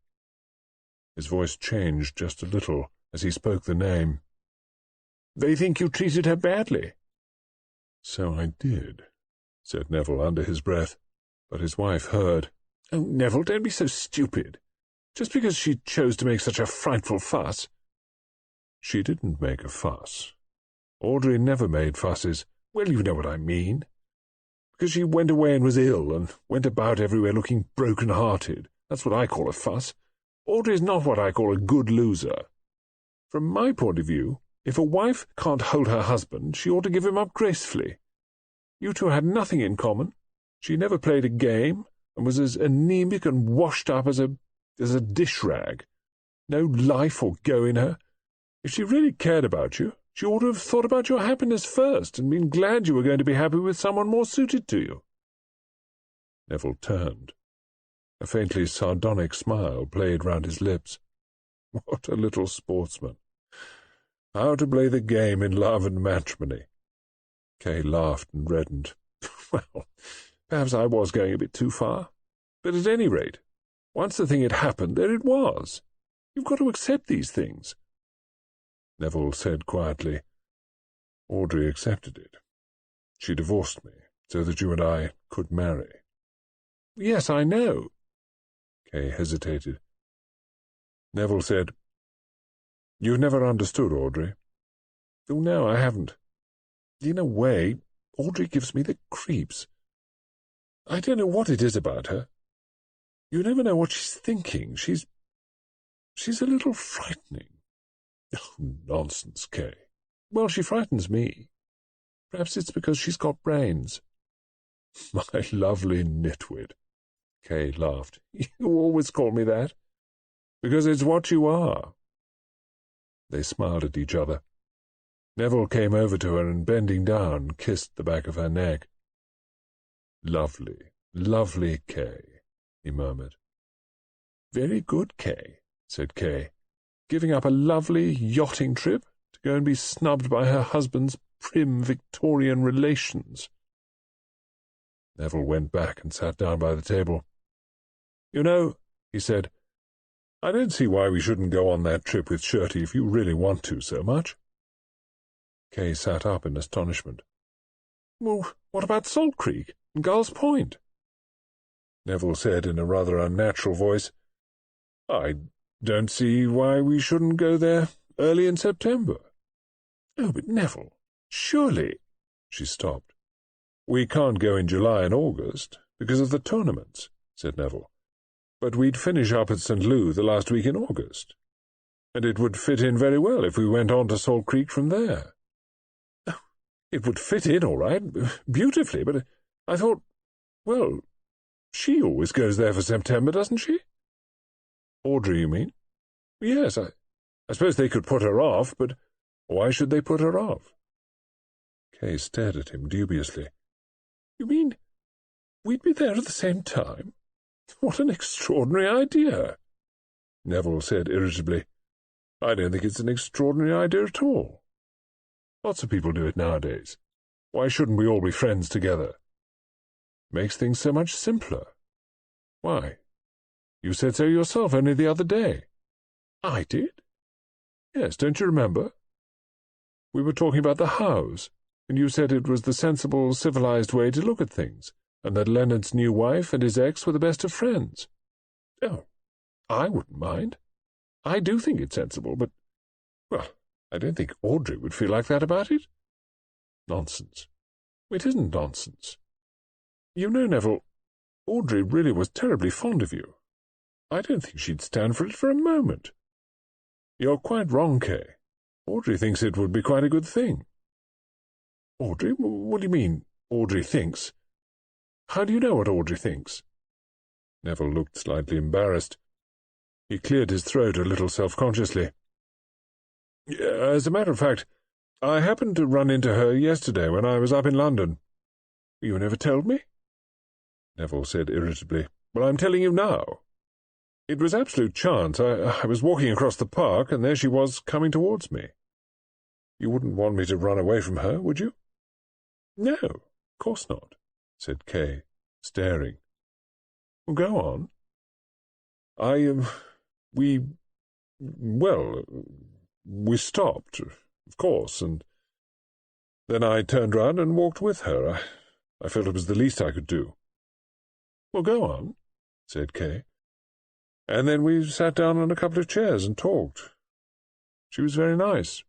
His voice changed just a little as he spoke the name. "They think you treated her badly." "So I did," said Neville under his breath, but his wife heard. "Oh, Neville, don't be so stupid. Just because she chose to make such a frightful fuss." "She didn't make a fuss. Audrey never made fusses." "Well, you know what I mean. Because she went away and was ill, and went about everywhere looking broken-hearted. That's what I call a fuss. Audrey's not what I call a good loser." From my point of view, if a wife can't hold her husband, she ought to give him up gracefully. You two had nothing in common. She never played a game, and was as anemic and washed up as a dish rag. No life or go in her. If she really cared about you, she ought to have thought about your happiness first, and been glad you were going to be happy with someone more suited to you. Neville turned. A faintly sardonic smile played round his lips. What a little sportsman! How to play the game in love and matrimony. Kay laughed and reddened. Well, perhaps I was going a bit too far. But at any rate, once the thing had happened, there it was. You've got to accept these things. Neville said quietly, Audrey accepted it. She divorced me, so that you and I could marry. Yes, I know. Kay hesitated. Neville said, You've never understood Audrey. Oh, no, I haven't. In a way, Audrey gives me the creeps. I don't know what it is about her. You never know what she's thinking. She's a little frightening. Oh, nonsense, Kay. Well, she frightens me. Perhaps it's because she's got brains. My lovely nitwit. Kay laughed. You always call me that. Because it's what you are. They smiled at each other. Neville came over to her and, bending down, kissed the back of her neck. Lovely, lovely Kay, he murmured. Very good, Kay, said Kay, giving up a lovely yachting trip to go and be snubbed by her husband's prim Victorian relations. Neville went back and sat down by the table. You know, he said, I don't see why we shouldn't go on that trip with Shirty if you really want to so much. Kay sat up in astonishment. Well, what about Salt Creek and Gull's Point? Neville said in a rather unnatural voice, I don't see why we shouldn't go there early in September. Oh, but Neville, surely... She stopped. We can't go in July and August because of the tournaments, said Neville. But we'd finish up at St. Lou the last week in August, and it would fit in very well if we went on to Salt Creek from there. Oh, it would fit in all right, beautifully, but I thought, well, she always goes there for September, doesn't she? Audrey, you mean? Yes, I suppose they could put her off, but why should they put her off? Kay stared at him dubiously. You mean we'd be there at the same time? What an extraordinary idea! Neville said irritably. I don't think it's an extraordinary idea at all. Lots of people do it nowadays. Why shouldn't we all be friends together? Makes things so much simpler. Why? You said so yourself only the other day. I did? Yes, don't you remember? We were talking about the hows, and you said it was the sensible, civilized way to look at things, and that Leonard's new wife and his ex were the best of friends. Oh, I wouldn't mind. I do think it's sensible, but, well, I don't think Audrey would feel like that about it. Nonsense. It isn't nonsense. You know, Neville, Audrey really was terribly fond of you. I don't think she'd stand for it for a moment. You're quite wrong, Kay. Audrey thinks it would be quite a good thing. Audrey? What do you mean, Audrey thinks? How do you know what Audrey thinks? Neville looked slightly embarrassed. He cleared his throat a little self-consciously. As a matter of fact, I happened to run into her yesterday when I was up in London. You never told me? Neville said irritably. Well, I'm telling you now. It was absolute chance. I was walking across the park, and there she was coming towards me. You wouldn't want me to run away from her, would you? No, of course not, said Kay, staring. Well, go on. We stopped, of course, and then I turned round and walked with her. I felt it was the least I could do. Well, go on, said Kay. And then we sat down on a couple of chairs and talked. She was very nice.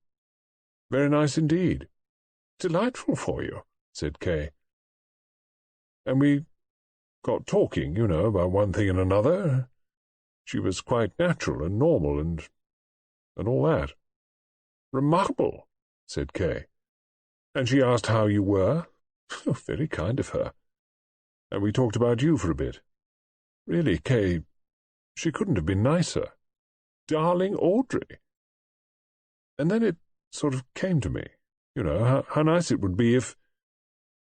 Very nice indeed. Delightful for you, said Kay. And we got talking, you know, about one thing and another. She was quite natural and normal and all that. "Remarkable," said Kay. "And she asked how you were? Very kind of her. And we talked about you for a bit. Really, Kay, she couldn't have been nicer. Darling Audrey. And then it sort of came to me, how nice it would be if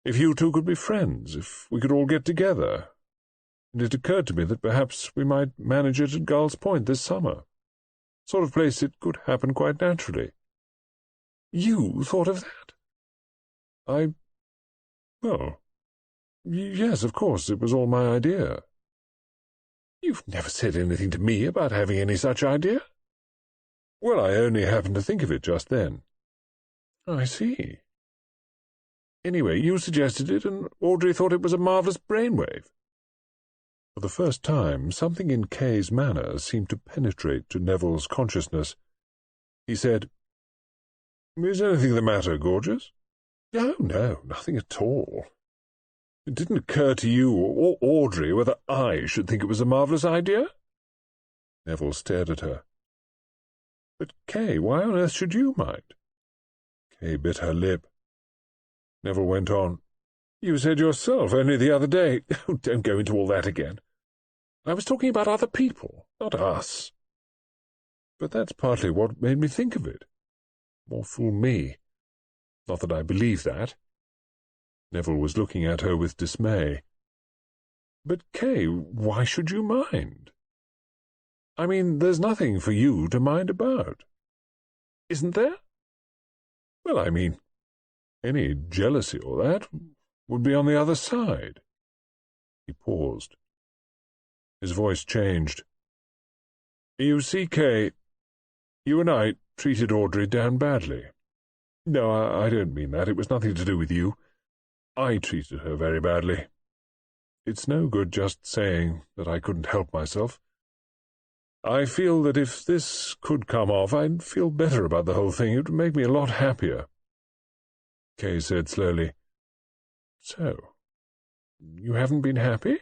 you two could be friends, if we could all get together. And it occurred to me that perhaps we might manage it at Gull's Point this summer. Sort of place it could happen quite naturally." "You thought of that?" Well, yes, of course, it was all my idea." "You've never said anything to me about having any such idea." "Well, I only happened to think of it just then." "I see. Anyway, you suggested it, and Audrey thought it was a marvellous brainwave." For the first time, something in Kay's manner seemed to penetrate to Neville's consciousness. He said, "Is anything the matter, Gorgeous?" "No, nothing at all. It didn't occur to you or Audrey whether I should think it was a marvellous idea?" Neville stared at her. "But, Kay, why on earth should you mind?" Kay bit her lip. Neville went on. "You said yourself only the other day—" "Oh, don't go into all that again. I was talking about other people, not us. But that's partly what made me think of it. More fool me. Not that I believe that." Neville was looking at her with dismay. "But, Kay, why should you mind? I mean, there's nothing for you to mind about. Isn't there? Well, I mean, any jealousy or that would be on the other side." He paused. His voice changed. "You see, Kay, you and I treated Audrey down badly. No, I don't mean that. It was nothing to do with you. I treated her very badly. It's no good just saying that I couldn't help myself. I feel that if this could come off, I'd feel better about the whole thing. It would make me a lot happier." Kay said slowly, "So, you haven't been happy?"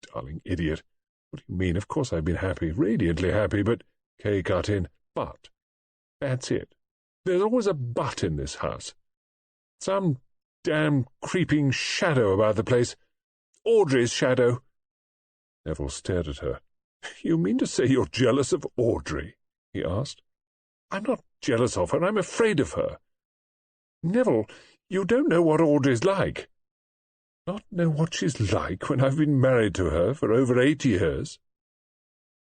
"Darling idiot. What do you mean? Of course I've been happy, radiantly happy, but—" Kay cut in. "But. That's it. There's always a but in this house. Some damn creeping shadow about the place. Audrey's shadow." Neville stared at her. "You mean to say you're jealous of Audrey?" he asked. "I'm not jealous of her. I'm afraid of her. Neville, you don't know what Audrey's like." "Not know what she's like when I've been married to her for over 8 years?"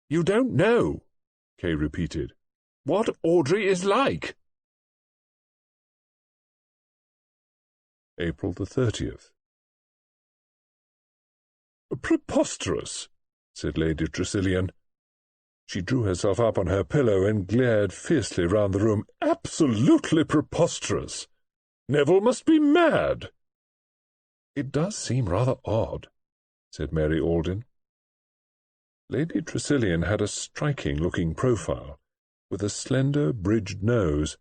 "You don't know," Kay repeated, "what Audrey is like." April the 30th. "Preposterous," said Lady Tressilian. She drew herself up on her pillow and glared fiercely round the room. "Absolutely preposterous. Neville must be mad." "It does seem rather odd," said Mary Alden. Lady Tressilian had a striking-looking profile, with a slender, bridged nose,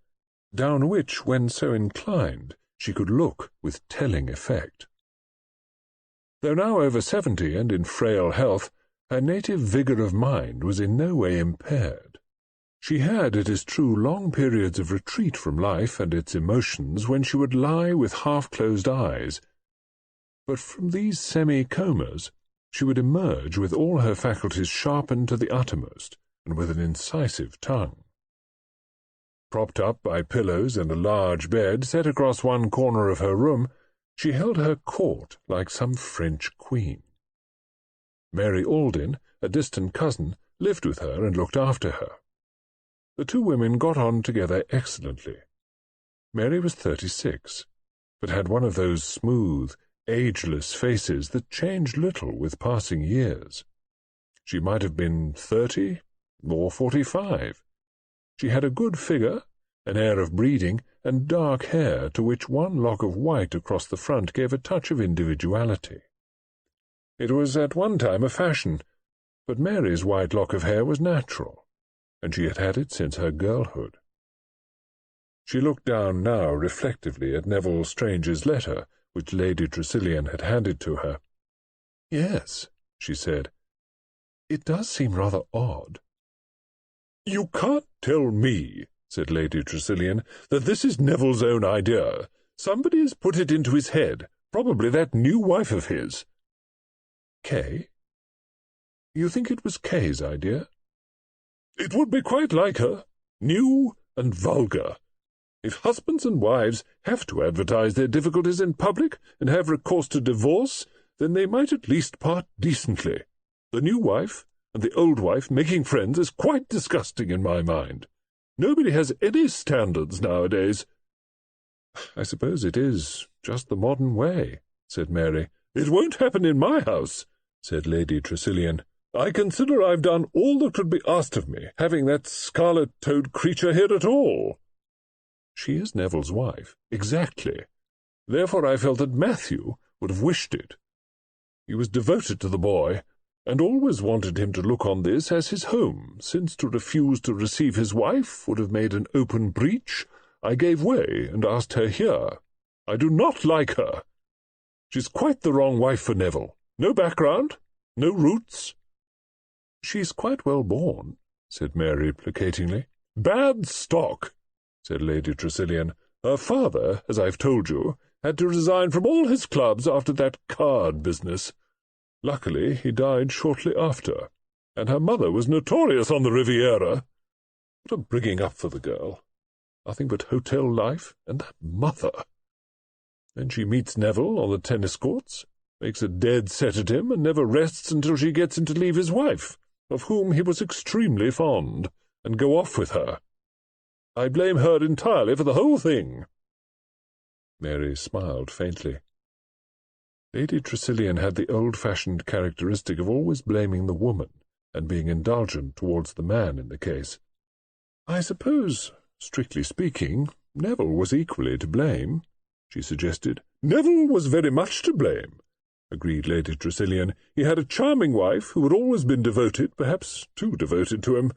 down which, when so inclined, she could look with telling effect. Though now over 70 and in frail health, her native vigour of mind was in no way impaired. She had, it is true, long periods of retreat from life and its emotions when she would lie with half-closed eyes, but from these semi-comas she would emerge with all her faculties sharpened to the uttermost and with an incisive tongue. Propped up by pillows and a large bed set across one corner of her room, she held her court like some French queen. Mary Alden, a distant cousin, lived with her and looked after her. The two women got on together excellently. Mary was 36, but had one of those smooth, ageless faces that change little with passing years. She might have been 30 or 45. She had a good figure, an air of breeding, and dark hair to which one lock of white across the front gave a touch of individuality. It was at one time a fashion, but Mary's white lock of hair was natural, and she had had it since her girlhood. She looked down now reflectively at Neville Strange's letter, which Lady Tressilian had handed to her. "Yes," she said, "it does seem rather odd." "You can't tell me," said Lady Tressilian, "that this is Neville's own idea. Somebody has put it into his head, probably that new wife of his." "Kay? You think it was Kay's idea?" "It would be quite like her. New and vulgar. If husbands and wives have to advertise their difficulties in public and have recourse to divorce, then they might at least part decently. The new wife and the old wife making friends is quite disgusting in my mind. Nobody has any standards nowadays." "I suppose it is just the modern way," said Mary. "It won't happen in my house," said Lady Tressilian. "I consider I've done all that could be asked of me, having that scarlet-toed creature here at all." "She is Neville's wife." "Exactly. Therefore I felt that Matthew would have wished it. He was devoted to the boy, and always wanted him to look on this as his home, since to refuse to receive his wife would have made an open breach. I gave way and asked her here. I do not like her. She's quite the wrong wife for Neville. No background, no roots." "She's quite well born," said Mary placatingly. "Bad stock," said Lady Tressilian. "Her father, as I've told you, had to resign from all his clubs after that card business. Luckily he died shortly after, and her mother was notorious on the Riviera. What a bringing up for the girl. Nothing but hotel life, and that mother. Then she meets Neville on the tennis courts, makes a dead set at him, and never rests until she gets him to leave his wife, of whom he was extremely fond, and go off with her. I blame her entirely for the whole thing." Mary smiled faintly. Lady Tressilian had the old-fashioned characteristic of always blaming the woman, and being indulgent towards the man in the case. "I suppose, strictly speaking, Neville was equally to blame," she suggested. "Neville was very much to blame," agreed Lady Tressilian. "He had a charming wife who had always been devoted, perhaps too devoted to him.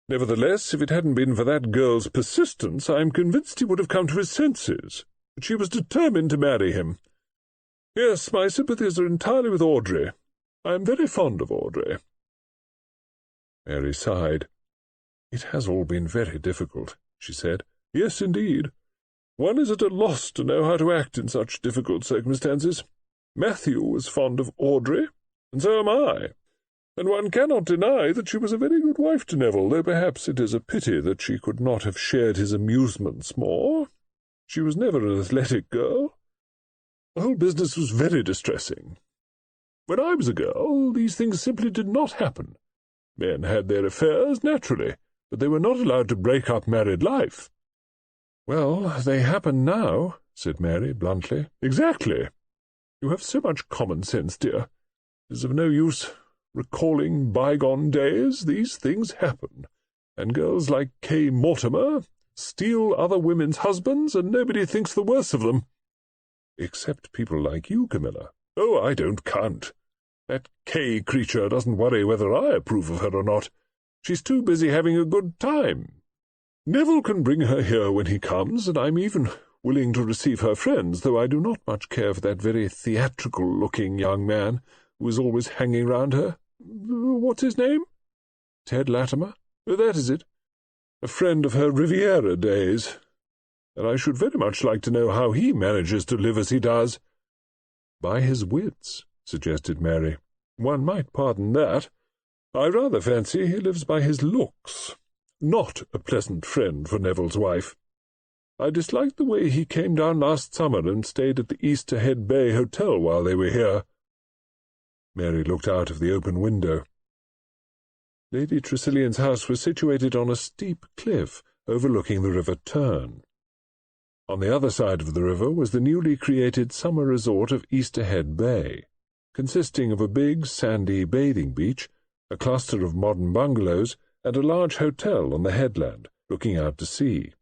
Nevertheless, if it hadn't been for that girl's persistence, I am convinced he would have come to his senses. But she was determined to marry him. Yes, my sympathies are entirely with Audrey. I am very fond of Audrey." Mary sighed. "It has all been very difficult," she said. "Yes, indeed. One is at a loss to know how to act in such difficult circumstances. Matthew was fond of Audrey, and so am I, and one cannot deny that she was a very good wife to Neville, though perhaps it is a pity that she could not have shared his amusements more. She was never an athletic girl. The whole business was very distressing. When I was a girl, these things simply did not happen. Men had their affairs, naturally, but they were not allowed to break up married life." "Well, they happen now," said Mary bluntly. "Exactly. You have so much common sense, dear. It is of no use recalling bygone days. These things happen, and girls like Kay Mortimer steal other women's husbands, and nobody thinks the worse of them. Except people like you, Camilla. Oh, I don't count. That Kay creature doesn't worry whether I approve of her or not. She's too busy having a good time. Neville can bring her here when he comes, and I'm even willing to receive her friends, though I do not much care for that very theatrical-looking young man who is always hanging round her. What's his name? Ted Latimer? That is it. A friend of her Riviera days. And I should very much like to know how he manages to live as he does." "By his wits," suggested Mary. "One might pardon that. I rather fancy he lives by his looks. Not a pleasant friend for Neville's wife. I disliked the way he came down last summer and stayed at the Easterhead Bay Hotel while they were here." Mary looked out of the open window. Lady Tressilian's house was situated on a steep cliff overlooking the River Tern. On the other side of the river was the newly created summer resort of Easterhead Bay, consisting of a big sandy bathing beach, a cluster of modern bungalows, and a large hotel on the headland, looking out to sea.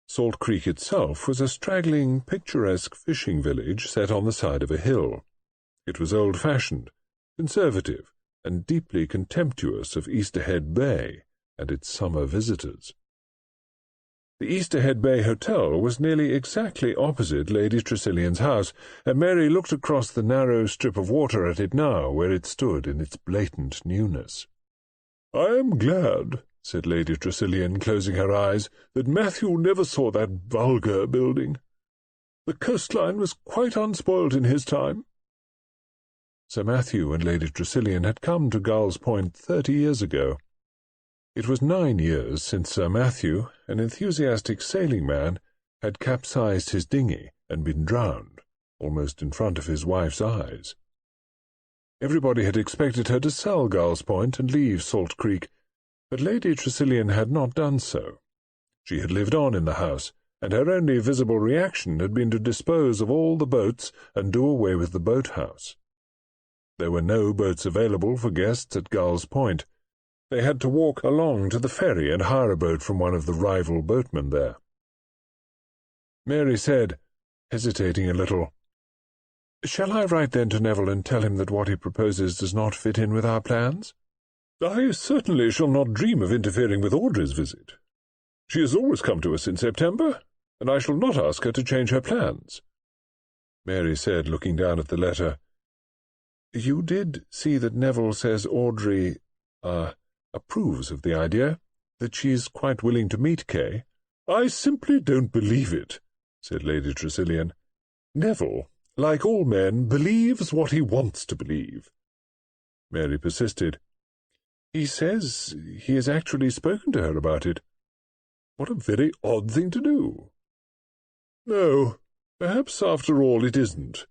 Salt Creek itself was a straggling, picturesque fishing village set on the side of a hill. It was old-fashioned, conservative, and deeply contemptuous of Easterhead Bay and its summer visitors. The Easterhead Bay Hotel was nearly exactly opposite Lady Tressilian's house, and Mary looked across the narrow strip of water at it now, where it stood in its blatant newness. "I am glad," said Lady Tressilian, closing her eyes, that Matthew never saw that vulgar building. The coastline was quite unspoilt in his time. Sir Matthew and Lady Tressilian had come to Gull's Point 30 years ago. It was 9 years since Sir Matthew, an enthusiastic sailing man, had capsized his dinghy and been drowned, almost in front of his wife's eyes. Everybody had expected her to sell Gull's Point and leave Salt Creek, but Lady Tressilian had not done so. She had lived on in the house, and her only visible reaction had been to dispose of all the boats and do away with the boathouse. There were no boats available for guests at Gull's Point. They had to walk along to the ferry and hire a boat from one of the rival boatmen there. Mary said, hesitating a little, "Shall I write then to Neville and tell him that what he proposes does not fit in with our plans?" "I certainly shall not dream of interfering with Audrey's visit. She has always come to us in September, and I shall not ask her to change her plans." Mary said, looking down at the letter, "You did see that Neville says Audrey, approves of the idea, that she is quite willing to meet Kay?" "I simply don't believe it," said Lady Tressilian. "Neville, like all men, believes what he wants to believe." Mary persisted. "He says he has actually spoken to her about it." "What a very odd thing to do." "No, perhaps after all it isn't."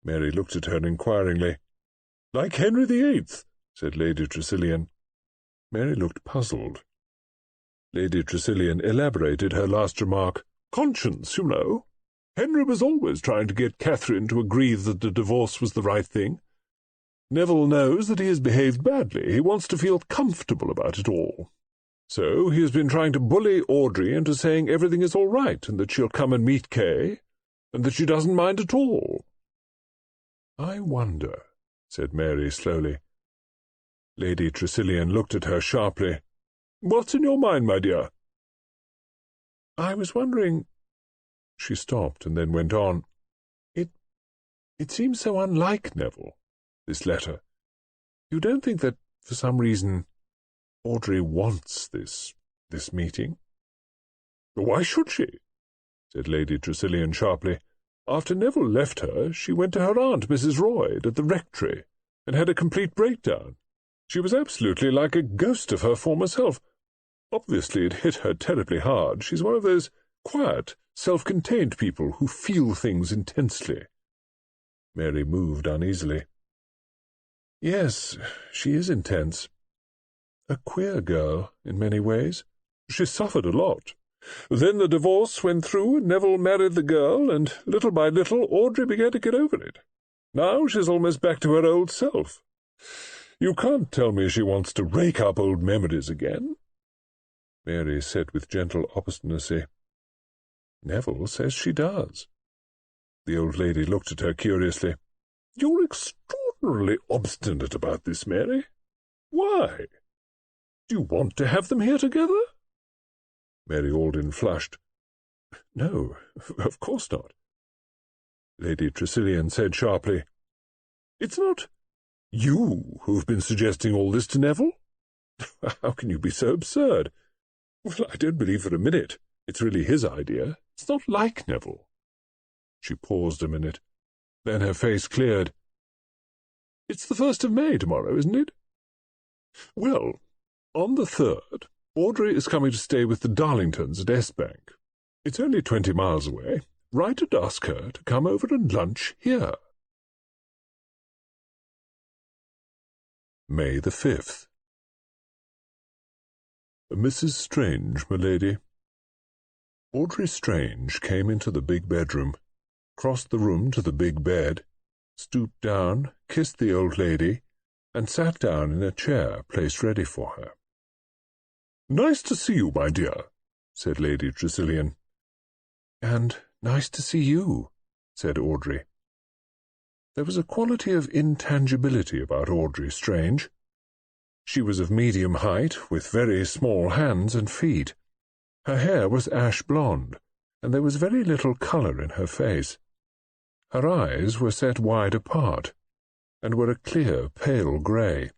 Mary looked at her inquiringly. "Like Henry VIII," said Lady Tressilian. Mary looked puzzled. Lady Tressilian elaborated her last remark. "Conscience, you know. Henry was always trying to get Catherine to agree that the divorce was the right thing. Neville knows that he has behaved badly. He wants to feel comfortable about it all. So he has been trying to bully Audrey into saying everything is all right, and that she'll come and meet Kay, and that she doesn't mind at all." "I wonder," said Mary slowly. Lady Tressilian looked at her sharply. "What's in your mind, my dear?" "I was wondering—" She stopped and then went on. It seems so unlike Neville, this letter. You don't think that, for some reason, Audrey wants this meeting?" "Why should she?" said Lady Tressilian sharply. "After Neville left her, she went to her aunt, Mrs. Royd, at the rectory, and had a complete breakdown. She was absolutely like a ghost of her former self. Obviously it hit her terribly hard. She's one of those quiet, self-contained people who feel things intensely." Mary moved uneasily. "Yes, she is intense. A queer girl, in many ways. She suffered a lot. Then the divorce went through, and Neville married the girl, and little by little Audrey began to get over it. Now she's almost back to her old self. You can't tell me she wants to rake up old memories again." Mary said with gentle obstinacy, "Neville says she does." The old lady looked at her curiously. "You're extraordinarily obstinate about this, Mary. Why? Do you want to have them here together?" Mary Alden flushed. "No, of course not." Lady Tressilian said sharply, "It's not you who've been suggesting all this to Neville? How can you be so absurd? Well, I don't believe for a minute it's really his idea. It's not like Neville." She paused a minute. Then her face cleared. "It's the 1st of May tomorrow, isn't it? Well, on the 3rd, Audrey is coming to stay with the Darlingtons at S-Bank. It's only 20 miles away. Write and ask her to come over and lunch here." May the 5th. "Mrs. Strange, my lady." Audrey Strange came into the big bedroom, crossed the room to the big bed, stooped down, kissed the old lady, and sat down in a chair placed ready for her. "Nice to see you, my dear," said Lady Tressilian. "And nice to see you," said Audrey. There was a quality of intangibility about Audrey Strange. She was of medium height, with very small hands and feet. Her hair was ash blonde, and there was very little colour in her face. Her eyes were set wide apart, and were a clear, pale grey.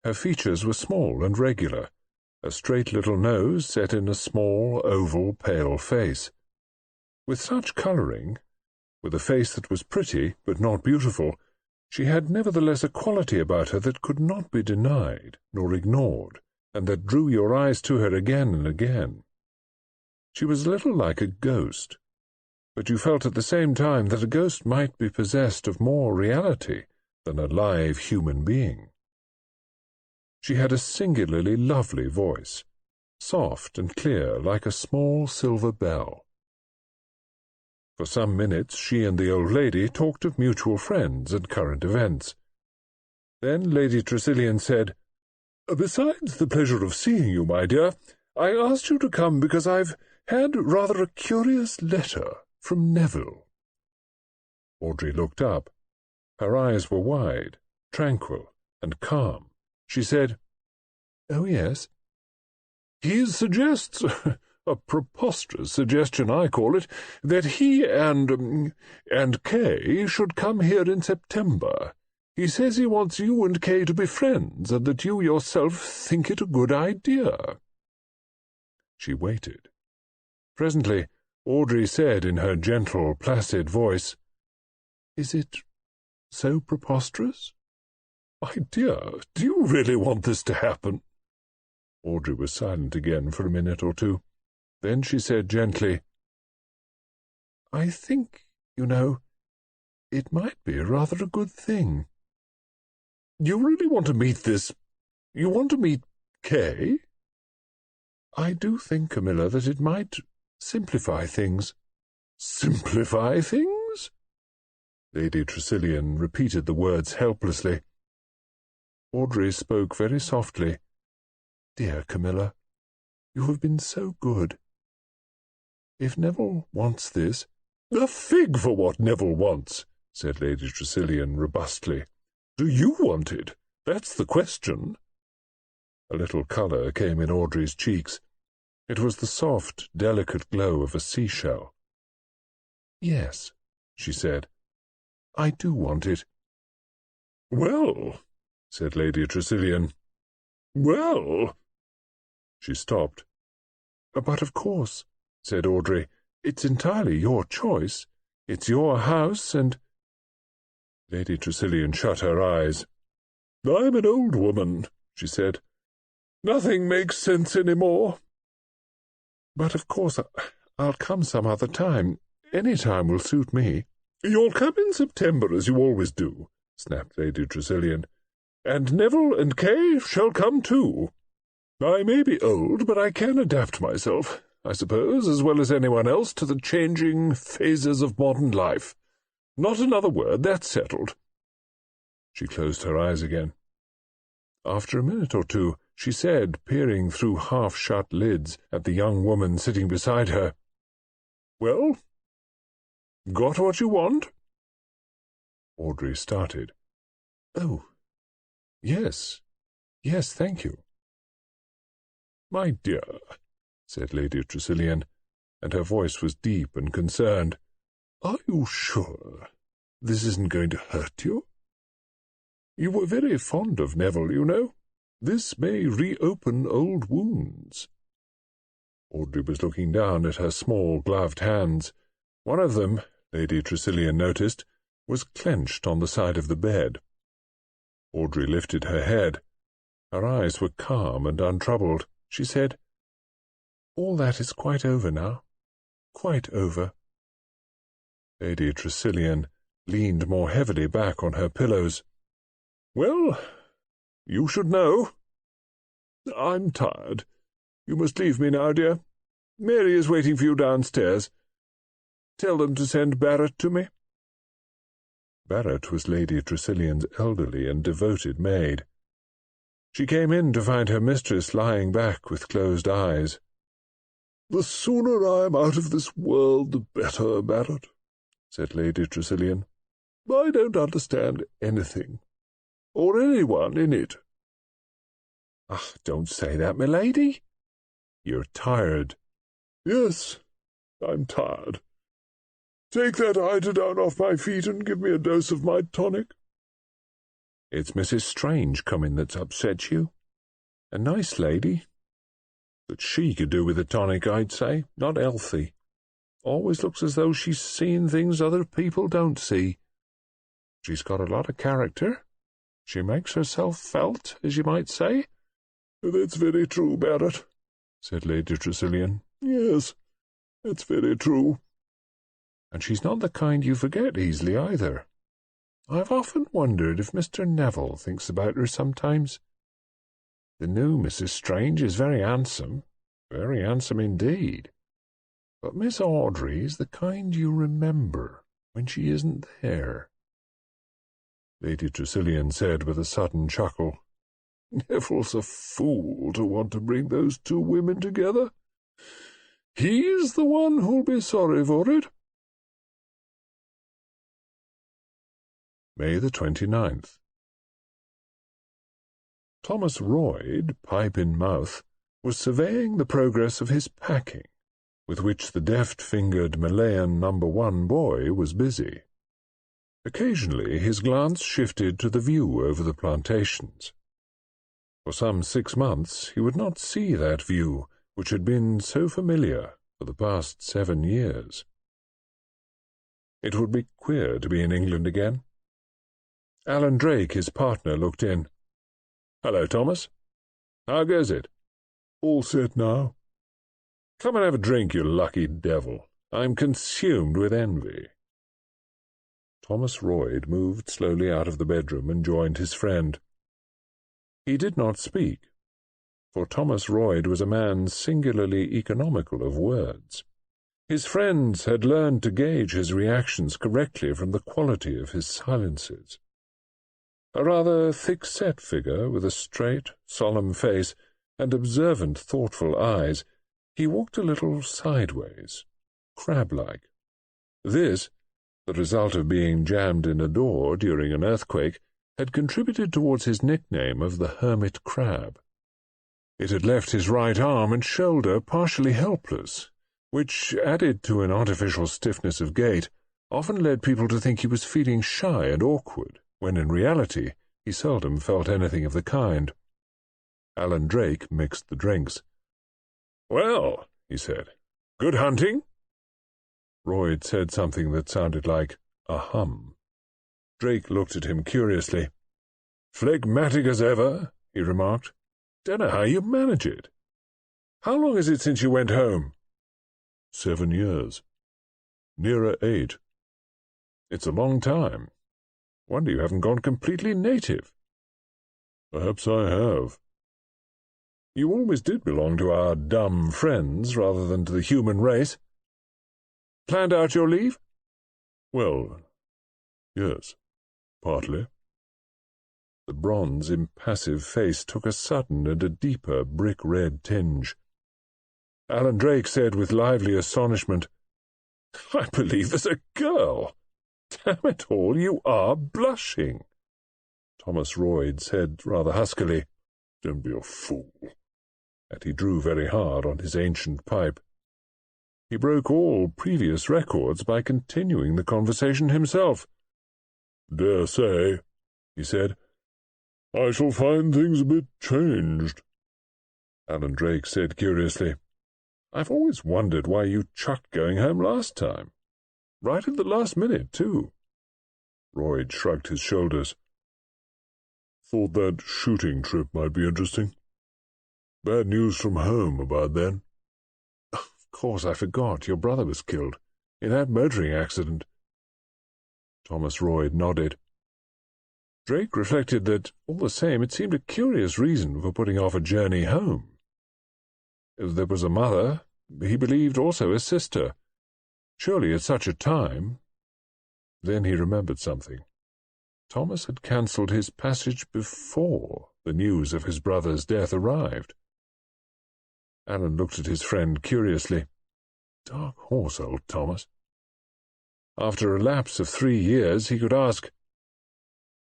Her features were small and regular, a straight little nose set in a small, oval, pale face. With such colouring, with a face that was pretty but not beautiful, she had nevertheless a quality about her that could not be denied nor ignored, and that drew your eyes to her again and again. She was a little like a ghost, but you felt at the same time that a ghost might be possessed of more reality than a live human being. She had a singularly lovely voice, soft and clear like a small silver bell. For some minutes she and the old lady talked of mutual friends and current events. Then Lady Tressilian said, "Besides the pleasure of seeing you, my dear, I asked you to come because I've had rather a curious letter from Neville." Audrey looked up. Her eyes were wide, tranquil, and calm. She said, "Oh, yes." "He suggests, a preposterous suggestion I call it, that he and Kay should come here in September. He says he wants you and Kay to be friends, and that you yourself think it a good idea." She waited. Presently, Audrey said in her gentle, placid voice, "Is it so preposterous?" "My dear, do you really want this to happen?" Audrey was silent again for a minute or two. Then she said gently, "I think, you know, it might be rather a good thing." "You really want to meet you want to meet Kay?" "I do think, Camilla, that it might simplify things." "Simplify things?" Lady Tressilian repeated the words helplessly. Audrey spoke very softly. "Dear Camilla, you have been so good. If Neville wants this—" "A fig for what Neville wants," said Lady Tressilian robustly. "Do you want it? That's the question." A little colour came in Audrey's cheeks. It was the soft, delicate glow of a seashell. "Yes," she said, "I do want it." "Well," said Lady Tressilian, "well—" She stopped. "But of course," said Audrey, "it's entirely your choice. It's your house, and—" Lady Tressilian shut her eyes. "I'm an old woman," she said. "Nothing makes sense any more." "But of course I'll come some other time. Any time will suit me." "You'll come in September, as you always do," snapped Lady Tressilian. "And Neville and Kay shall come too. I may be old, but I can adapt myself, I suppose, as well as anyone else, to the changing phases of modern life. Not another word, that's settled." She closed her eyes again. After a minute or two, she said, peering through half-shut lids at the young woman sitting beside her, "Well, got what you want?" Audrey started. "Oh, yes, thank you." "My dear," said Lady Tressilian, and her voice was deep and concerned, "are you sure this isn't going to hurt you? You were very fond of Neville, you know. This may reopen old wounds." Audrey was looking down at her small gloved hands. One of them, Lady Tressilian noticed, was clenched on the side of the bed. Audrey lifted her head. Her eyes were calm and untroubled. She said, "All that is quite over now. Quite over." Lady Tressilian leaned more heavily back on her pillows. "Well, you should know. I'm tired. You must leave me now, dear. Mary is waiting for you downstairs. Tell them to send Barrett to me." Barrett was Lady Tressilian's elderly and devoted maid. She came in to find her mistress lying back with closed eyes. "The sooner I am out of this world, the better, Barrett," said Lady Tressilian. "I don't understand anything, or anyone in it." "Ah, don't say that, my lady. You're tired." "Yes, I'm tired. Take that eiderdown off my feet and give me a dose of my tonic." "It's Mrs. Strange coming that's upset you. A nice lady, But she could do with a tonic, I'd say, not healthy. Always looks as though she's seen things other people don't see. She's got a lot of character. She makes herself felt, as you might say." "That's very true, Barrett," said Lady Tressilian. "Yes, that's very true." "And she's not the kind you forget easily, either. I've often wondered if Mr. Neville thinks about her sometimes. The new Mrs. Strange is very handsome indeed. But Miss Audrey's the kind you remember when she isn't there." Lady Tressilian said with a sudden chuckle, "Neville's a fool to want to bring those two women together. He's the one who'll be sorry for it." May the 29th. Thomas Royd, pipe in mouth, was surveying the progress of his packing, with which the deft-fingered Malayan No.1 boy was busy. Occasionally his glance shifted to the view over the plantations. For some 6 months he would not see that view which had been so familiar for the past 7 years. It would be queer to be in England again. Alan Drake, his partner, looked in. "Hello, Thomas. How goes it?" "All set now." "Come and have a drink, you lucky devil. I'm consumed with envy." Thomas Royd moved slowly out of the bedroom and joined his friend. He did not speak, for Thomas Royd was a man singularly economical of words. His friends had learned to gauge his reactions correctly from the quality of his silences. A rather thick-set figure, with a straight, solemn face and observant, thoughtful eyes, he walked a little sideways, crab-like. This, the result of being jammed in a door during an earthquake, had contributed towards his nickname of the Hermit Crab. It had left his right arm and shoulder partially helpless, which, added to an artificial stiffness of gait, often led people to think he was feeling shy and awkward, when in reality he seldom felt anything of the kind. Alan Drake mixed the drinks. "Well," he said, "good hunting?" Royd said something that sounded like a hum. Drake looked at him curiously. "Phlegmatic as ever," he remarked. "Don't know how you manage it. How long is it since you went home?" 7 years. Nearer 8. It's a long time. Wonder you haven't gone completely native." "Perhaps I have." "You always did belong to our dumb friends rather than to the human race. Planned out your leave?" "Well, yes, partly." The bronze, impassive face took a sudden and a deeper brick-red tinge. Alan Drake said with lively astonishment, "I believe there's a girl! Damn it all, you are blushing." Thomas Royd said rather huskily, "Don't be a fool," and he drew very hard on his ancient pipe. He broke all previous records by continuing the conversation himself. "Dare say," he said, "I shall find things a bit changed." Alan Drake said curiously, "I've always wondered why you chucked going home last time. Right at the last minute, too." Royd shrugged his shoulders. "Thought that shooting trip might be interesting. Bad news from home about then." "Of course, I forgot. Your brother was killed in that motoring accident." Thomas Royd nodded. Drake reflected that, all the same, it seemed a curious reason for putting off a journey home. There was a mother, he believed also a sister. Surely at such a time. Then he remembered something. Thomas had cancelled his passage before the news of his brother's death arrived. Alan looked at his friend curiously. Dark horse, old Thomas. After a lapse of 3 years, he could ask,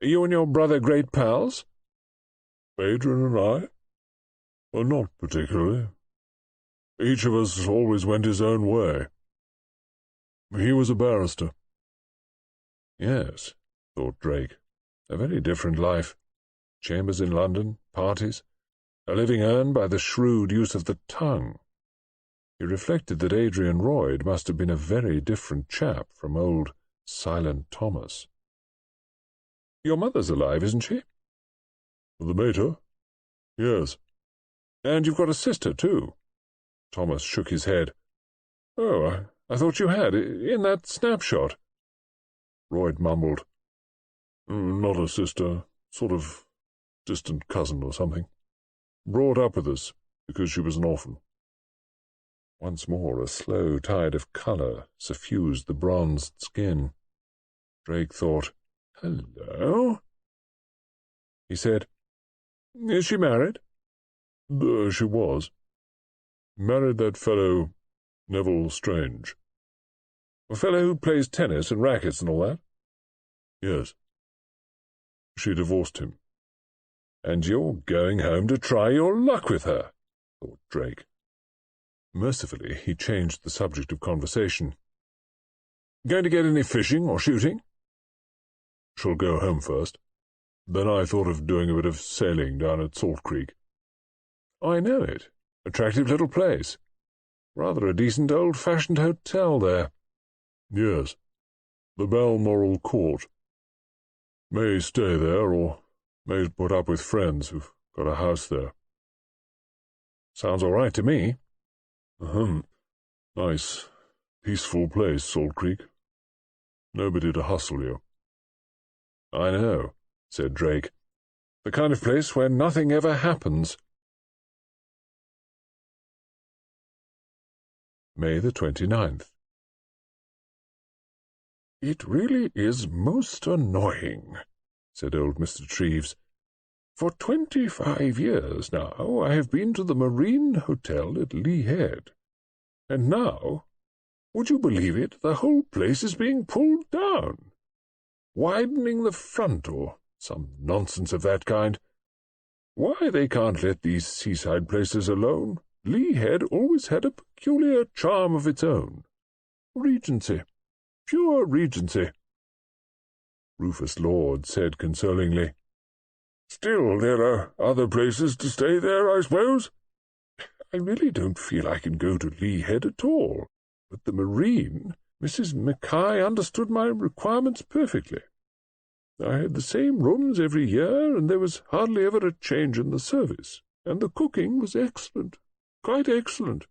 "Are you and your brother great pals?" "Adrian and I? Well, not particularly. Each of us always went his own way. He was a barrister." Yes, thought Drake, a very different life. Chambers in London, parties, a living earned by the shrewd use of the tongue. He reflected that Adrian Royd must have been a very different chap from old Silent Thomas. "Your mother's alive, isn't she?" "The mater? Yes." "And you've got a sister, too?" Thomas shook his head. "Oh, I thought you had, in that snapshot." Royd mumbled. "Not a sister, sort of distant cousin or something. Brought up with us, because she was an orphan." Once more a slow tide of colour suffused the bronzed skin. Drake thought, "Hello?" He said, "Is she married?" She was. Married that fellow Neville Strange." "A fellow who plays tennis and rackets and all that?" "Yes." "She divorced him." "And you're going home to try your luck with her," thought Drake. Mercifully, he changed the subject of conversation. "Going to get any fishing or shooting?" "Shall go home first. Then I thought of doing a bit of sailing down at Salt Creek." "I know it. Attractive little place. Rather a decent old-fashioned hotel there." "Yes. The Balmoral Court. May stay there, or may put up with friends who've got a house there." "Sounds all right to me." Nice, peaceful place, Salt Creek. Nobody to hustle you." "I know," said Drake. "The kind of place where nothing ever happens." May the 29th. "It really is most annoying," said old Mr. Treves. "For 25 years now I have been to the Marine Hotel at Lee Head, and now, would you believe it, the whole place is being pulled down, widening the front, or some nonsense of that kind. Why they can't let these seaside places alone? Lee Head always had a peculiar charm of its own. Regency. Pure Regency." Rufus Lord said consolingly, "Still, there are other places to stay there, I suppose. I really don't feel I can go to Lee Head at all. But the Marine, Mrs. Mackay understood my requirements perfectly. I had the same rooms every year, and there was hardly ever a change in the service, and the cooking was excellent, quite excellent.